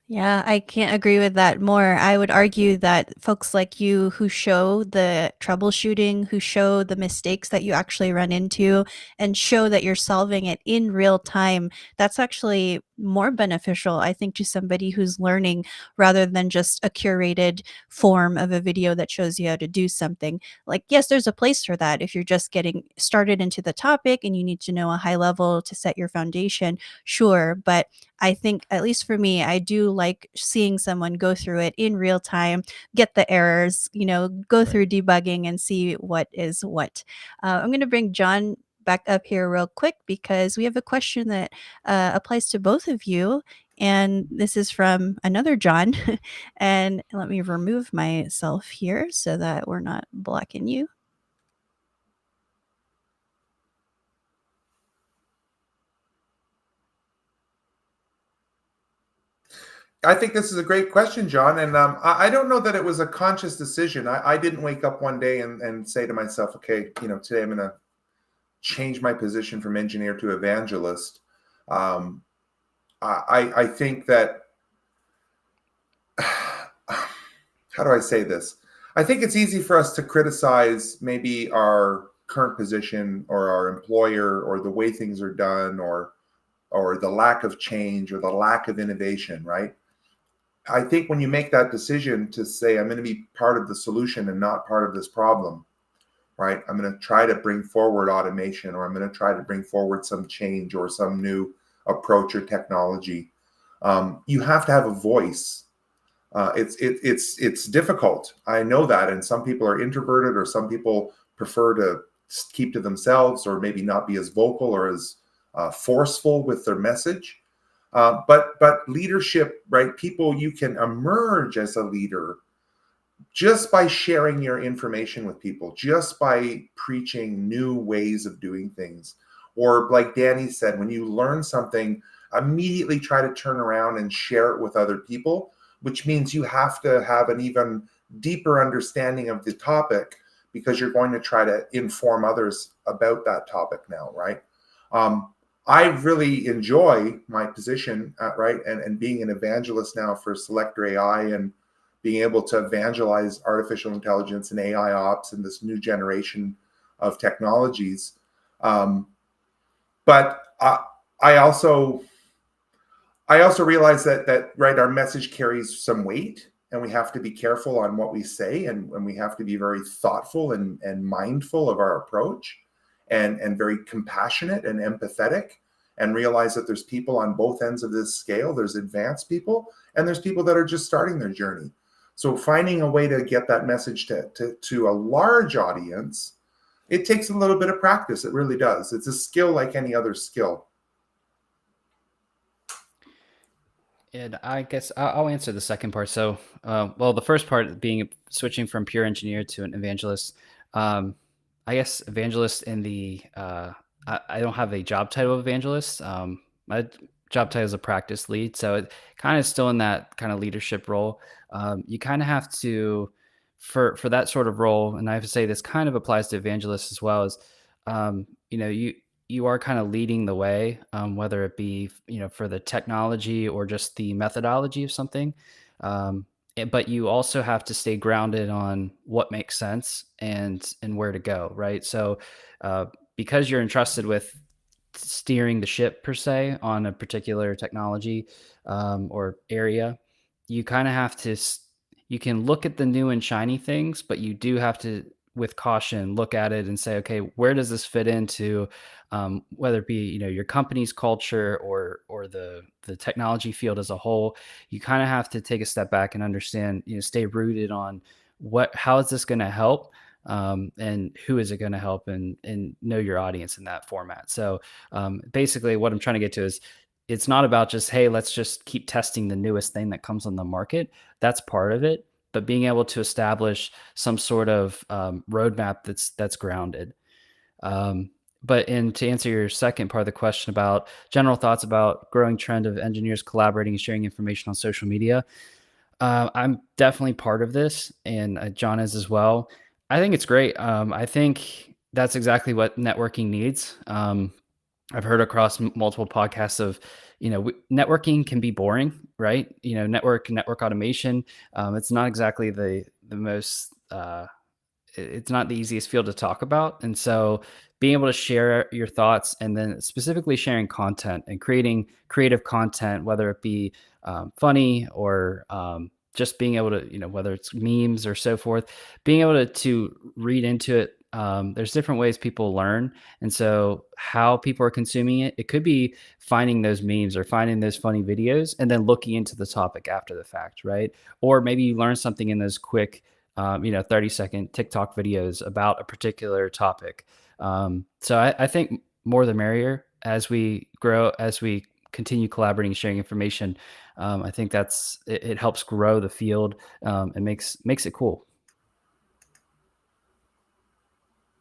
Yeah, I can't agree with that more. I would argue that folks like you who show the troubleshooting, who show the mistakes that you actually run into, and show that you're solving it in real time, that's actually more beneficial, I think, to somebody who's learning rather than just a curated form of a video that shows you how to do something. Like, yes, there's a place for that if you're just getting started into the topic and you need to know a high level to set your foundation, sure. But I think, at least for me, I do like seeing someone go through it in real time, get the errors, go Right. through debugging and see what is what. I'm going to bring John back up here real quick because we have a question that applies to both of you. And this is from another John. And let me remove myself here so that we're not blocking you. I think this is a great question, John. And I don't know that it was a conscious decision. I didn't wake up one day and say to myself, okay, today I'm going to change my position from engineer to evangelist. Um, I think that, how do I say this? I think it's easy for us to criticize maybe our current position or our employer or the way things are done or the lack of change or the lack of innovation, right? I think when you make that decision to say, I'm going to be part of the solution and not part of this problem, right? I'm going to try to bring forward automation, or I'm going to try to bring forward some change or some new approach or technology. You have to have a voice. It's difficult. I know that, and some people are introverted, or some people prefer to keep to themselves, or maybe not be as vocal or as forceful with their message. But leadership, right? People, you can emerge as a leader just by sharing your information with people, just by preaching new ways of doing things. Or like Danny said, when you learn something, immediately try to turn around and share it with other people, which means you have to have an even deeper understanding of the topic, because you're going to try to inform others about that topic now, right? I really enjoy my position, right, and being an evangelist now for Selector AI, and being able to evangelize artificial intelligence and AI ops and this new generation of technologies. But I also realize that right, our message carries some weight, and we have to be careful on what we say, and we have to be very thoughtful and mindful of our approach, and very compassionate and empathetic, and realize that there's people on both ends of this scale. There's advanced people, and there's people that are just starting their journey. So finding a way to get that message to a large audience, it takes a little bit of practice. It really does. It's a skill like any other skill. And I guess I'll answer the second part. So, well, the first part being switching from pure engineer to an evangelist. I guess evangelist in the I don't have a job title of evangelist. My job title is a practice lead, so it kind of still in that kind of leadership role. You kind of have to for that sort of role, and I have to say this kind of applies to evangelists as well. As you are kind of leading the way, whether it be for the technology or just the methodology of something. But you also have to stay grounded on what makes sense and where to go, right? So because you're entrusted with steering the ship per se on a particular technology or area, you kind of have to you can look at the new and shiny things, but you do have to, with caution, look at it and say, okay, where does this fit into whether it be your company's culture or the technology field as a whole. You kind of have to take a step back and understand, stay rooted on how is this going to help, and who is it going to help, and know your audience in that format. So basically what I'm trying to get to is, it's not about just, hey, let's just keep testing the newest thing that comes on the market. That's part of it, but being able to establish some sort of roadmap that's grounded. But to answer your second part of the question about general thoughts about growing trend of engineers collaborating and sharing information on social media, I'm definitely part of this, and John is as well. I think it's great. I think that's exactly what networking needs. I've heard across multiple podcasts of, networking can be boring, right? Network automation. It's not exactly the most. It's not the easiest field to talk about, and so being able to share your thoughts, and then specifically sharing content and creating creative content, whether it be funny or just being able to, whether it's memes or so forth, being able to read into it. There's different ways people learn. And so how people are consuming it, it could be finding those memes or finding those funny videos and then looking into the topic after the fact, right? Or maybe you learn something in those quick, 30-second TikTok videos about a particular topic. So I think more the merrier as we grow, as we continue collaborating, sharing information. I think it helps grow the field, and makes it cool.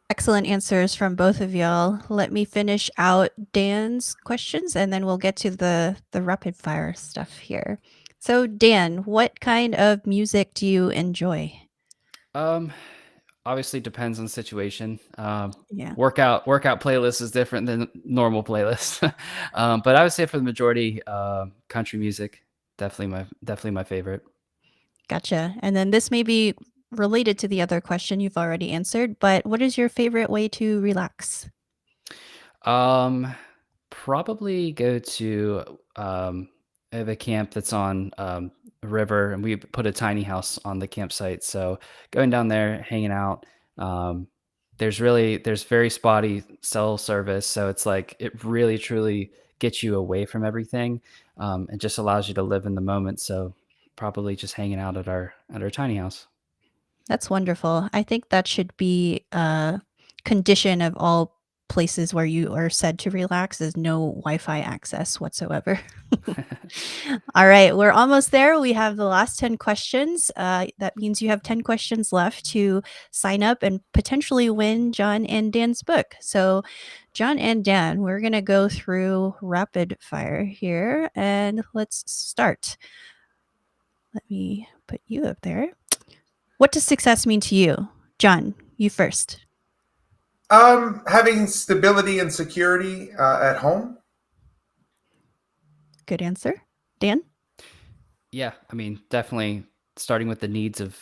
Excellent answers from both of y'all. Let me finish out Dan's questions, and then we'll get to the rapid fire stuff here. So Dan, what kind of music do you enjoy? Obviously depends on the situation. Yeah. Workout playlist is different than normal playlists. But I would say for the majority, country music, definitely my favorite. Gotcha. And then this may be related to the other question you've already answered, but what is your favorite way to relax? Um, Probably go to I have a camp that's on a river, and we put a tiny house on the campsite. So going down there, hanging out. Um, there's very spotty cell service, so it's like it really truly gets you away from everything, and just allows you to live in the moment. So probably just hanging out at our tiny house. That's wonderful. I think that should be a condition of all places where you are said to relax is no Wi-Fi access whatsoever. All right, we're almost there. We have the last 10 questions. That means you have 10 questions left to sign up and potentially win John and Dan's book. So, John and Dan, we're going to go through rapid fire here and let's start. Let me put you up there. What does success mean to you? John, you first. Having stability and security at home. Good answer. Dan? Yeah, I mean, definitely starting with the needs of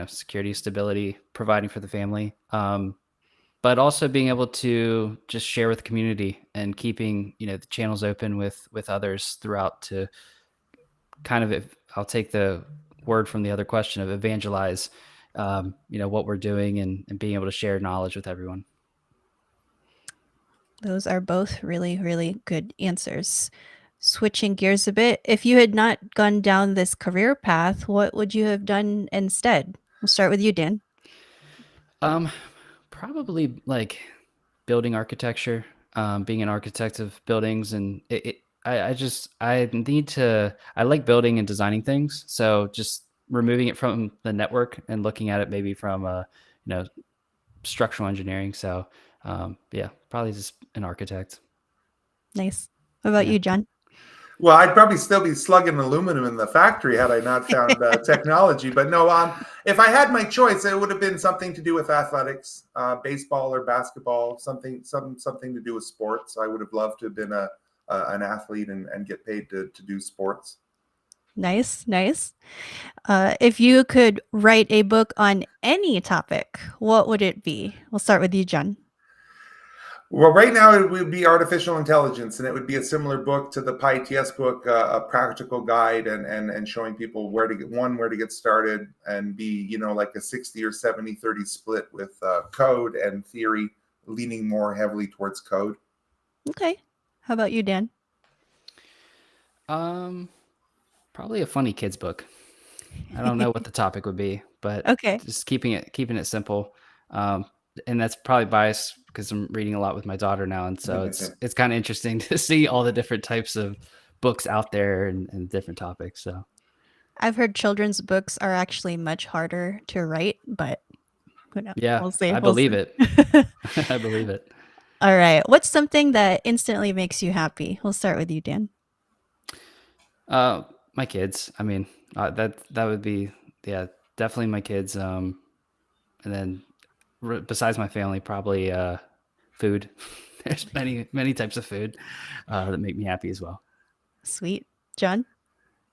security, stability, providing for the family, but also being able to just share with the community and keeping the channels open with others throughout to kind of, if I'll take the word from the other question, of evangelize, what we're doing, and being able to share knowledge with everyone. Those are both really, really good answers. Switching gears a bit, if you had not gone down this career path, what would you have done instead? We'll start with you, Dan. Um, Probably like building architecture, being an architect of buildings, and I like building and designing things. So just removing it from the network and looking at it maybe from you know structural engineering. So yeah, probably just an architect. Nice. What about Yeah. you, John? Well, I'd probably still be slugging aluminum in the factory had I not found technology. But no, if I had my choice, it would have been something to do with athletics, baseball or basketball, something to do with sports. I would have loved to have been an athlete and get paid to do sports. Nice, nice. If you could write a book on any topic, what would it be? We'll start with you, John. Well, right now it would be artificial intelligence, and it would be a similar book to the pyATS book, a practical guide and showing people where to get started, and be, like a 60 or 70-30 split with code and theory, leaning more heavily towards code. Okay. How about you, Dan? Probably a funny kids book. I don't know what the topic would be, but Okay. just keeping it simple. And that's probably biased because I'm reading a lot with my daughter now, and so it's kind of interesting to see all the different types of books out there and different topics. So I've heard children's books are actually much harder to write, but who knows? yeah, We'll see. I We'll believe see. it. I believe it. All right. What's something that instantly makes you happy? We'll start with you, Dan. My kids. I mean, that would be, yeah, definitely my kids. And then besides my family, probably food. There's many types of food that make me happy as well. Sweet. John?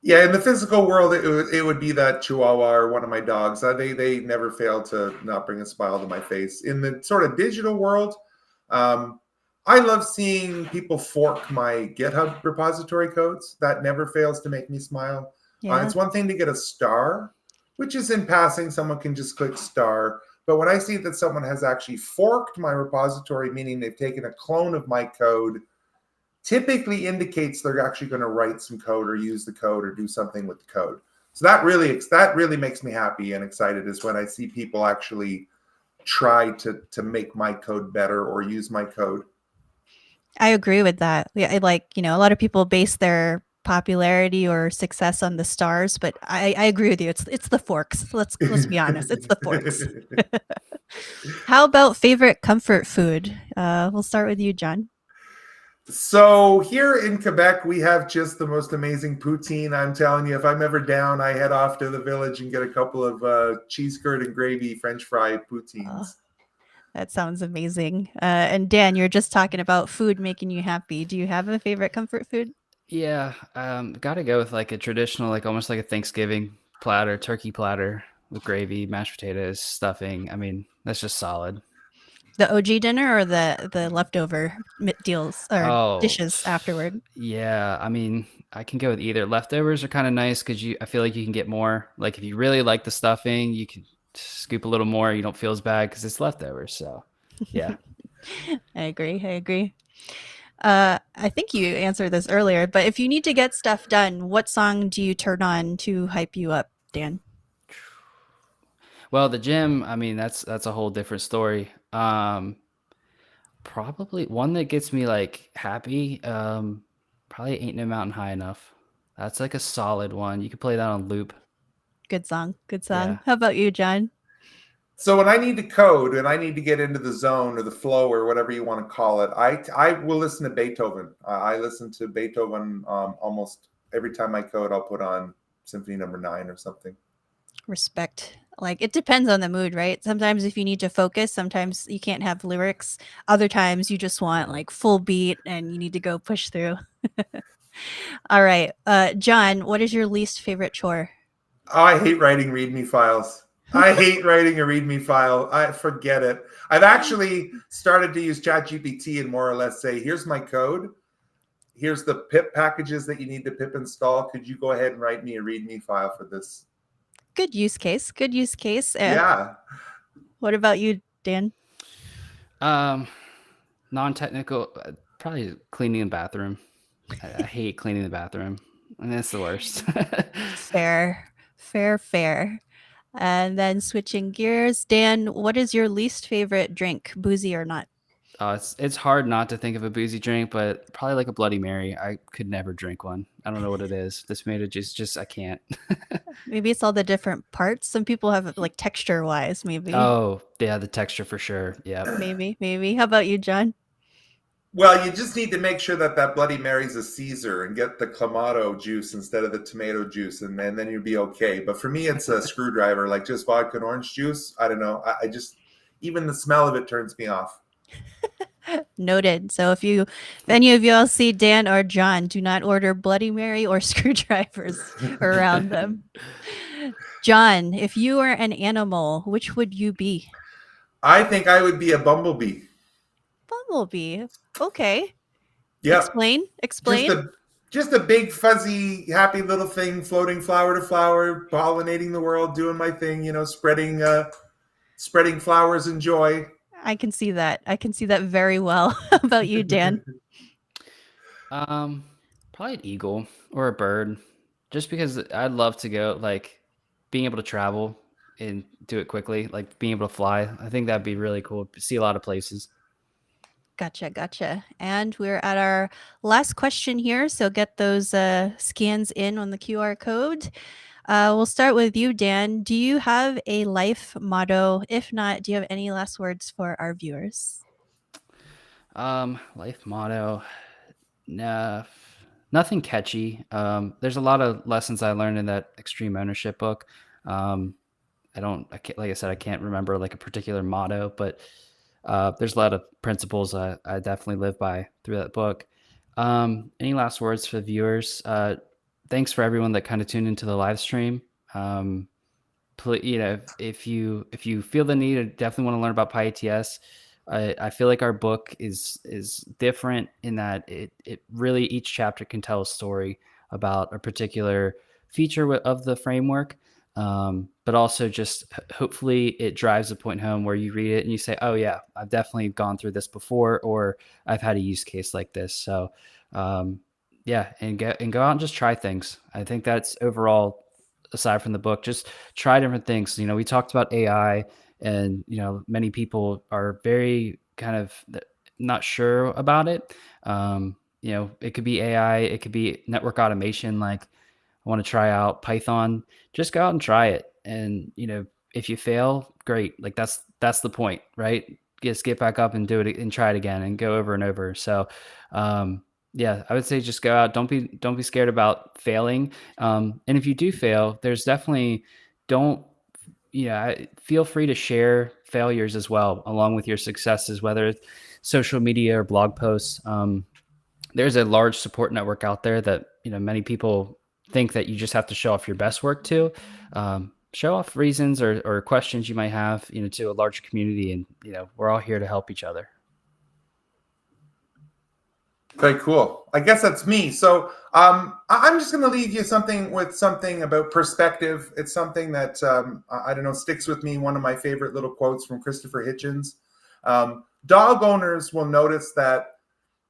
Yeah, in the physical world, it would be that Chihuahua or one of my dogs. They never fail to not bring a smile to my face. In the sort of digital world, um, I love seeing people fork my GitHub repository codes. That never fails to make me smile. Yeah. It's one thing to get a star, which is in passing. Someone can just click star. But when I see that someone has actually forked my repository, meaning they've taken a clone of my code, typically indicates they're actually going to write some code or use the code or do something with the code. So that really makes me happy and excited, is when I see people actually try to make my code better or use my code. I agree with that. I like, a lot of people base their popularity or success on the stars, but I agree with you. It's the forks. Let's be honest. It's the forks. How about favorite comfort food? We'll start with you, John. So here in Quebec, we have just the most amazing poutine. I'm telling you, if I'm ever down, I head off to the village and get a couple of cheese curd and gravy French fry poutines. Oh, that sounds amazing. And Dan, you're just talking about food making you happy. Do you have a favorite comfort food? Yeah, got to go with like a traditional, like almost like a Thanksgiving platter, turkey platter with gravy, mashed potatoes, stuffing. I mean, that's just solid. The OG dinner or the leftover deals or Oh, dishes afterward? yeah. I mean, I can go with either. Leftovers are kind of nice because I feel like you can get more. Like if you really like the stuffing, you can scoop a little more. You don't feel as bad because it's leftovers. So, yeah. I agree. I agree. I think you answered this earlier, but if you need to get stuff done, what song do you turn on to hype you up, Dan? Well, the gym, I mean, that's a whole different story. Probably one that gets me like happy. Probably Ain't No Mountain High Enough. That's like a solid one. You can play that on loop. Good song. Good Yeah. song. How about you, John? So when I need to code and I need to get into the zone or the flow or whatever you want to call it, I will listen to Beethoven. I listen to Beethoven almost every time I code. I'll put on Symphony Number 9 or something. Respect. Like it depends on the mood, right? Sometimes if you need to focus, sometimes you can't have lyrics. Other times you just want like full beat and you need to go push through. All right. John, what is your least favorite chore? Oh, I hate writing README files. I hate writing a README file. I forget it. I've actually started to use ChatGPT and more or less say, here's my code. Here's the pip packages that you need to pip install. Could you go ahead and write me a README file for this? Good use case. Good use case. Yeah. What about you, Dan? Um, non-technical, probably cleaning the bathroom. I hate cleaning the bathroom. And that's the worst. Fair, fair, fair. And then switching gears, Dan, what is your least favorite drink, boozy or not? It's hard not to think of a boozy drink, but probably like a Bloody Mary. I could never drink one. I don't know what it is. This made it just I can't. Maybe it's all the different parts. Some people have like texture wise, maybe. Oh, yeah, the texture for sure. Yep. Maybe. How about you, John? Well, you just need to make sure that that Bloody Mary's a Caesar and get the Clamato juice instead of the tomato juice, and then you'll be okay. But for me, it's a screwdriver, like just vodka and orange juice. I don't know. I just, even the smell of it turns me off. Noted. So if any of y'all see Dan or John, do not order Bloody Mary or screwdrivers around them. John, if you were an animal, which would you be? I think I would be a bumblebee. Bumblebee. Okay. Yeah, Explain. just Explain. a big fuzzy happy little thing floating flower to flower, pollinating the world, doing my thing, spreading flowers and joy. I can see that. I can see that very well. How about you, Dan? Probably an eagle or a bird, just because I'd love to go, like being able to travel and do it quickly, like being able to fly. I think that'd be really cool. See a lot of places. Gotcha, gotcha. And we're at our last question here. So get those scans in on the QR code. We'll start with you, Dan. Do you have a life motto? If not, do you have any last words for our viewers? Life motto. Nah, nothing catchy. There's a lot of lessons I learned in that extreme ownership book. I can't, like I said, I can't remember like a particular motto, but there's a lot of principles I definitely live by through that book. Any last words for the viewers? Thanks for everyone that kind of tuned into the live stream. If you feel the need or definitely want to learn about pyATS, I feel like our book is different in that it really, each chapter can tell a story about a particular feature of the framework, but also just hopefully it drives a point home where you read it and you say, oh yeah, I've definitely gone through this before, or I've had a use case like this. So yeah, and go out and just try things. I think that's overall, aside from the book, just try different things. We talked about AI, and many people are very kind of not sure about it. It could be AI, it could be network automation. Like, I want to try out Python. Just go out and try it, and if you fail, great. Like, that's the point, right? Just get back up and do it and try it again and go over and over. So yeah, I would say just go out. Don't be scared about failing. And if you do fail, there's definitely, don't, feel free to share failures as well, along with your successes, whether it's social media or blog posts. There's a large support network out there that, many people think that you just have to show off your best work to. show off reasons or questions you might have, to a larger community, and we're all here to help each other. Very cool. I guess that's me. So I'm just going to leave you with something about perspective. It's something that, I don't know, sticks with me. One of my favorite little quotes from Christopher Hitchens. Dog owners will notice that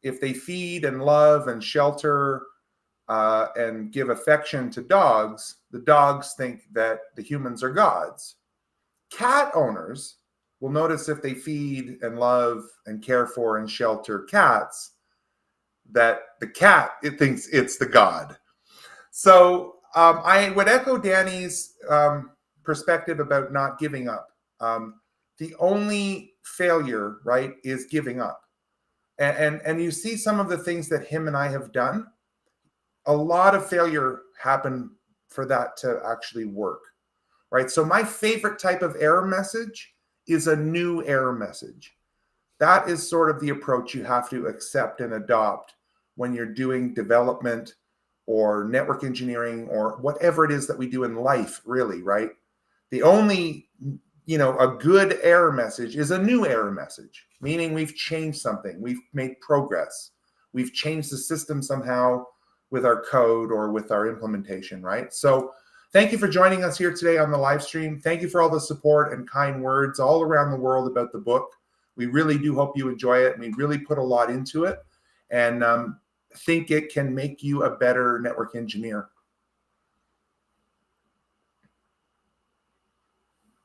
if they feed and love and shelter and give affection to dogs, the dogs think that the humans are gods. Cat owners will notice if they feed and love and care for and shelter cats, that the cat, it thinks it's the god. So I would echo Danny's perspective about not giving up. The only failure, right, is giving up. And you see some of the things that him and I have done. A lot of failure happened for that to actually work, right? So my favorite type of error message is a new error message. That is sort of the approach you have to accept and adopt when you're doing development or network engineering or whatever it is that we do in life, really, right? The only, a good error message is a new error message, meaning we've changed something, we've made progress, we've changed the system somehow with our code or with our implementation, right? So thank you for joining us here today on the live stream. Thank you for all the support and kind words all around the world about the book. We really do hope you enjoy it. We really put a lot into it, and think it can make you a better network engineer.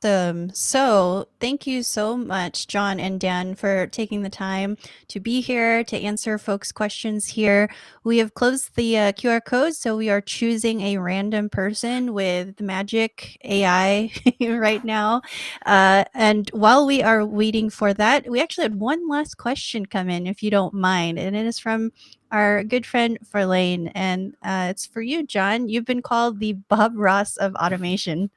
So thank you so much, John and Dan, for taking the time to be here to answer folks' questions here. We have closed the QR code, so we are choosing a random person with magic AI right now. And while we are waiting for that, we actually had one last question come in, if you don't mind, and it is from our good friend Verlaine, and it's for you, John. You've been called the Bob Ross of automation.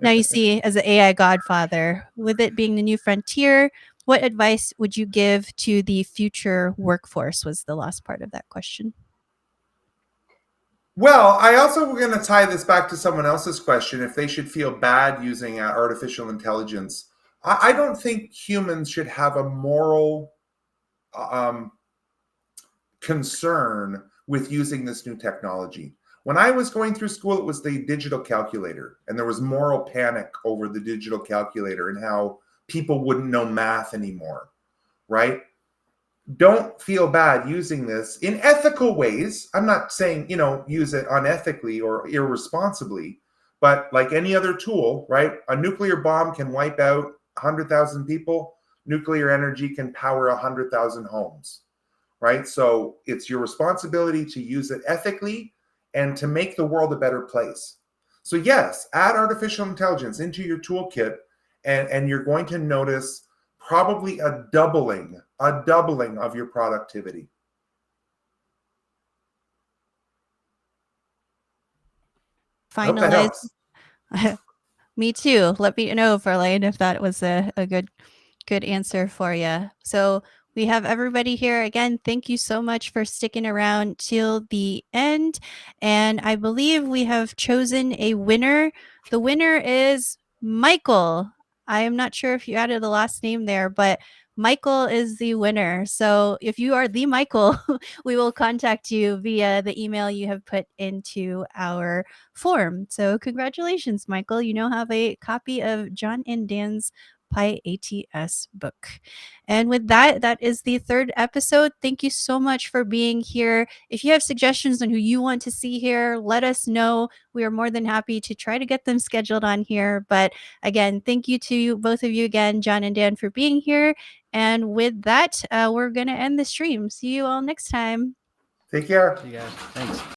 Now you see, as the AI godfather, with it being the new frontier, what advice would you give to the future workforce, was the last part of that question. Well, I also we're going to tie this back to someone else's question, if they should feel bad using artificial intelligence. I don't think humans should have a moral concern with using this new technology. When I was going through school, it was the digital calculator, and there was moral panic over the digital calculator and how people wouldn't know math anymore, right? Don't feel bad using this in ethical ways. I'm not saying, use it unethically or irresponsibly, but like any other tool, right? A nuclear bomb can wipe out 100,000 people. Nuclear energy can power 100,000 homes, right? So it's your responsibility to use it ethically and to make the world a better place. So yes, add artificial intelligence into your toolkit, and you're going to notice probably a doubling of your productivity. Finalize. Me too. Let me know, Verlaine, if that was a good answer for you. So we have everybody here. Again, thank you so much for sticking around till the end. And I believe we have chosen a winner. The winner is Michael. I am not sure if you added the last name there, but Michael is the winner. So if you are the Michael, we will contact you via the email you have put into our form. So congratulations, Michael. You now have a copy of John and Dan's pyATS book. And with that, that is the third episode. Thank you so much for being here. If you have suggestions on who you want to see here, let us know. We are more than happy to try to get them scheduled on here. But again, thank you to both of you again, John and Dan, for being here. And with that, we're going to end the stream. See you all next time. Take care. See you guys. Thanks.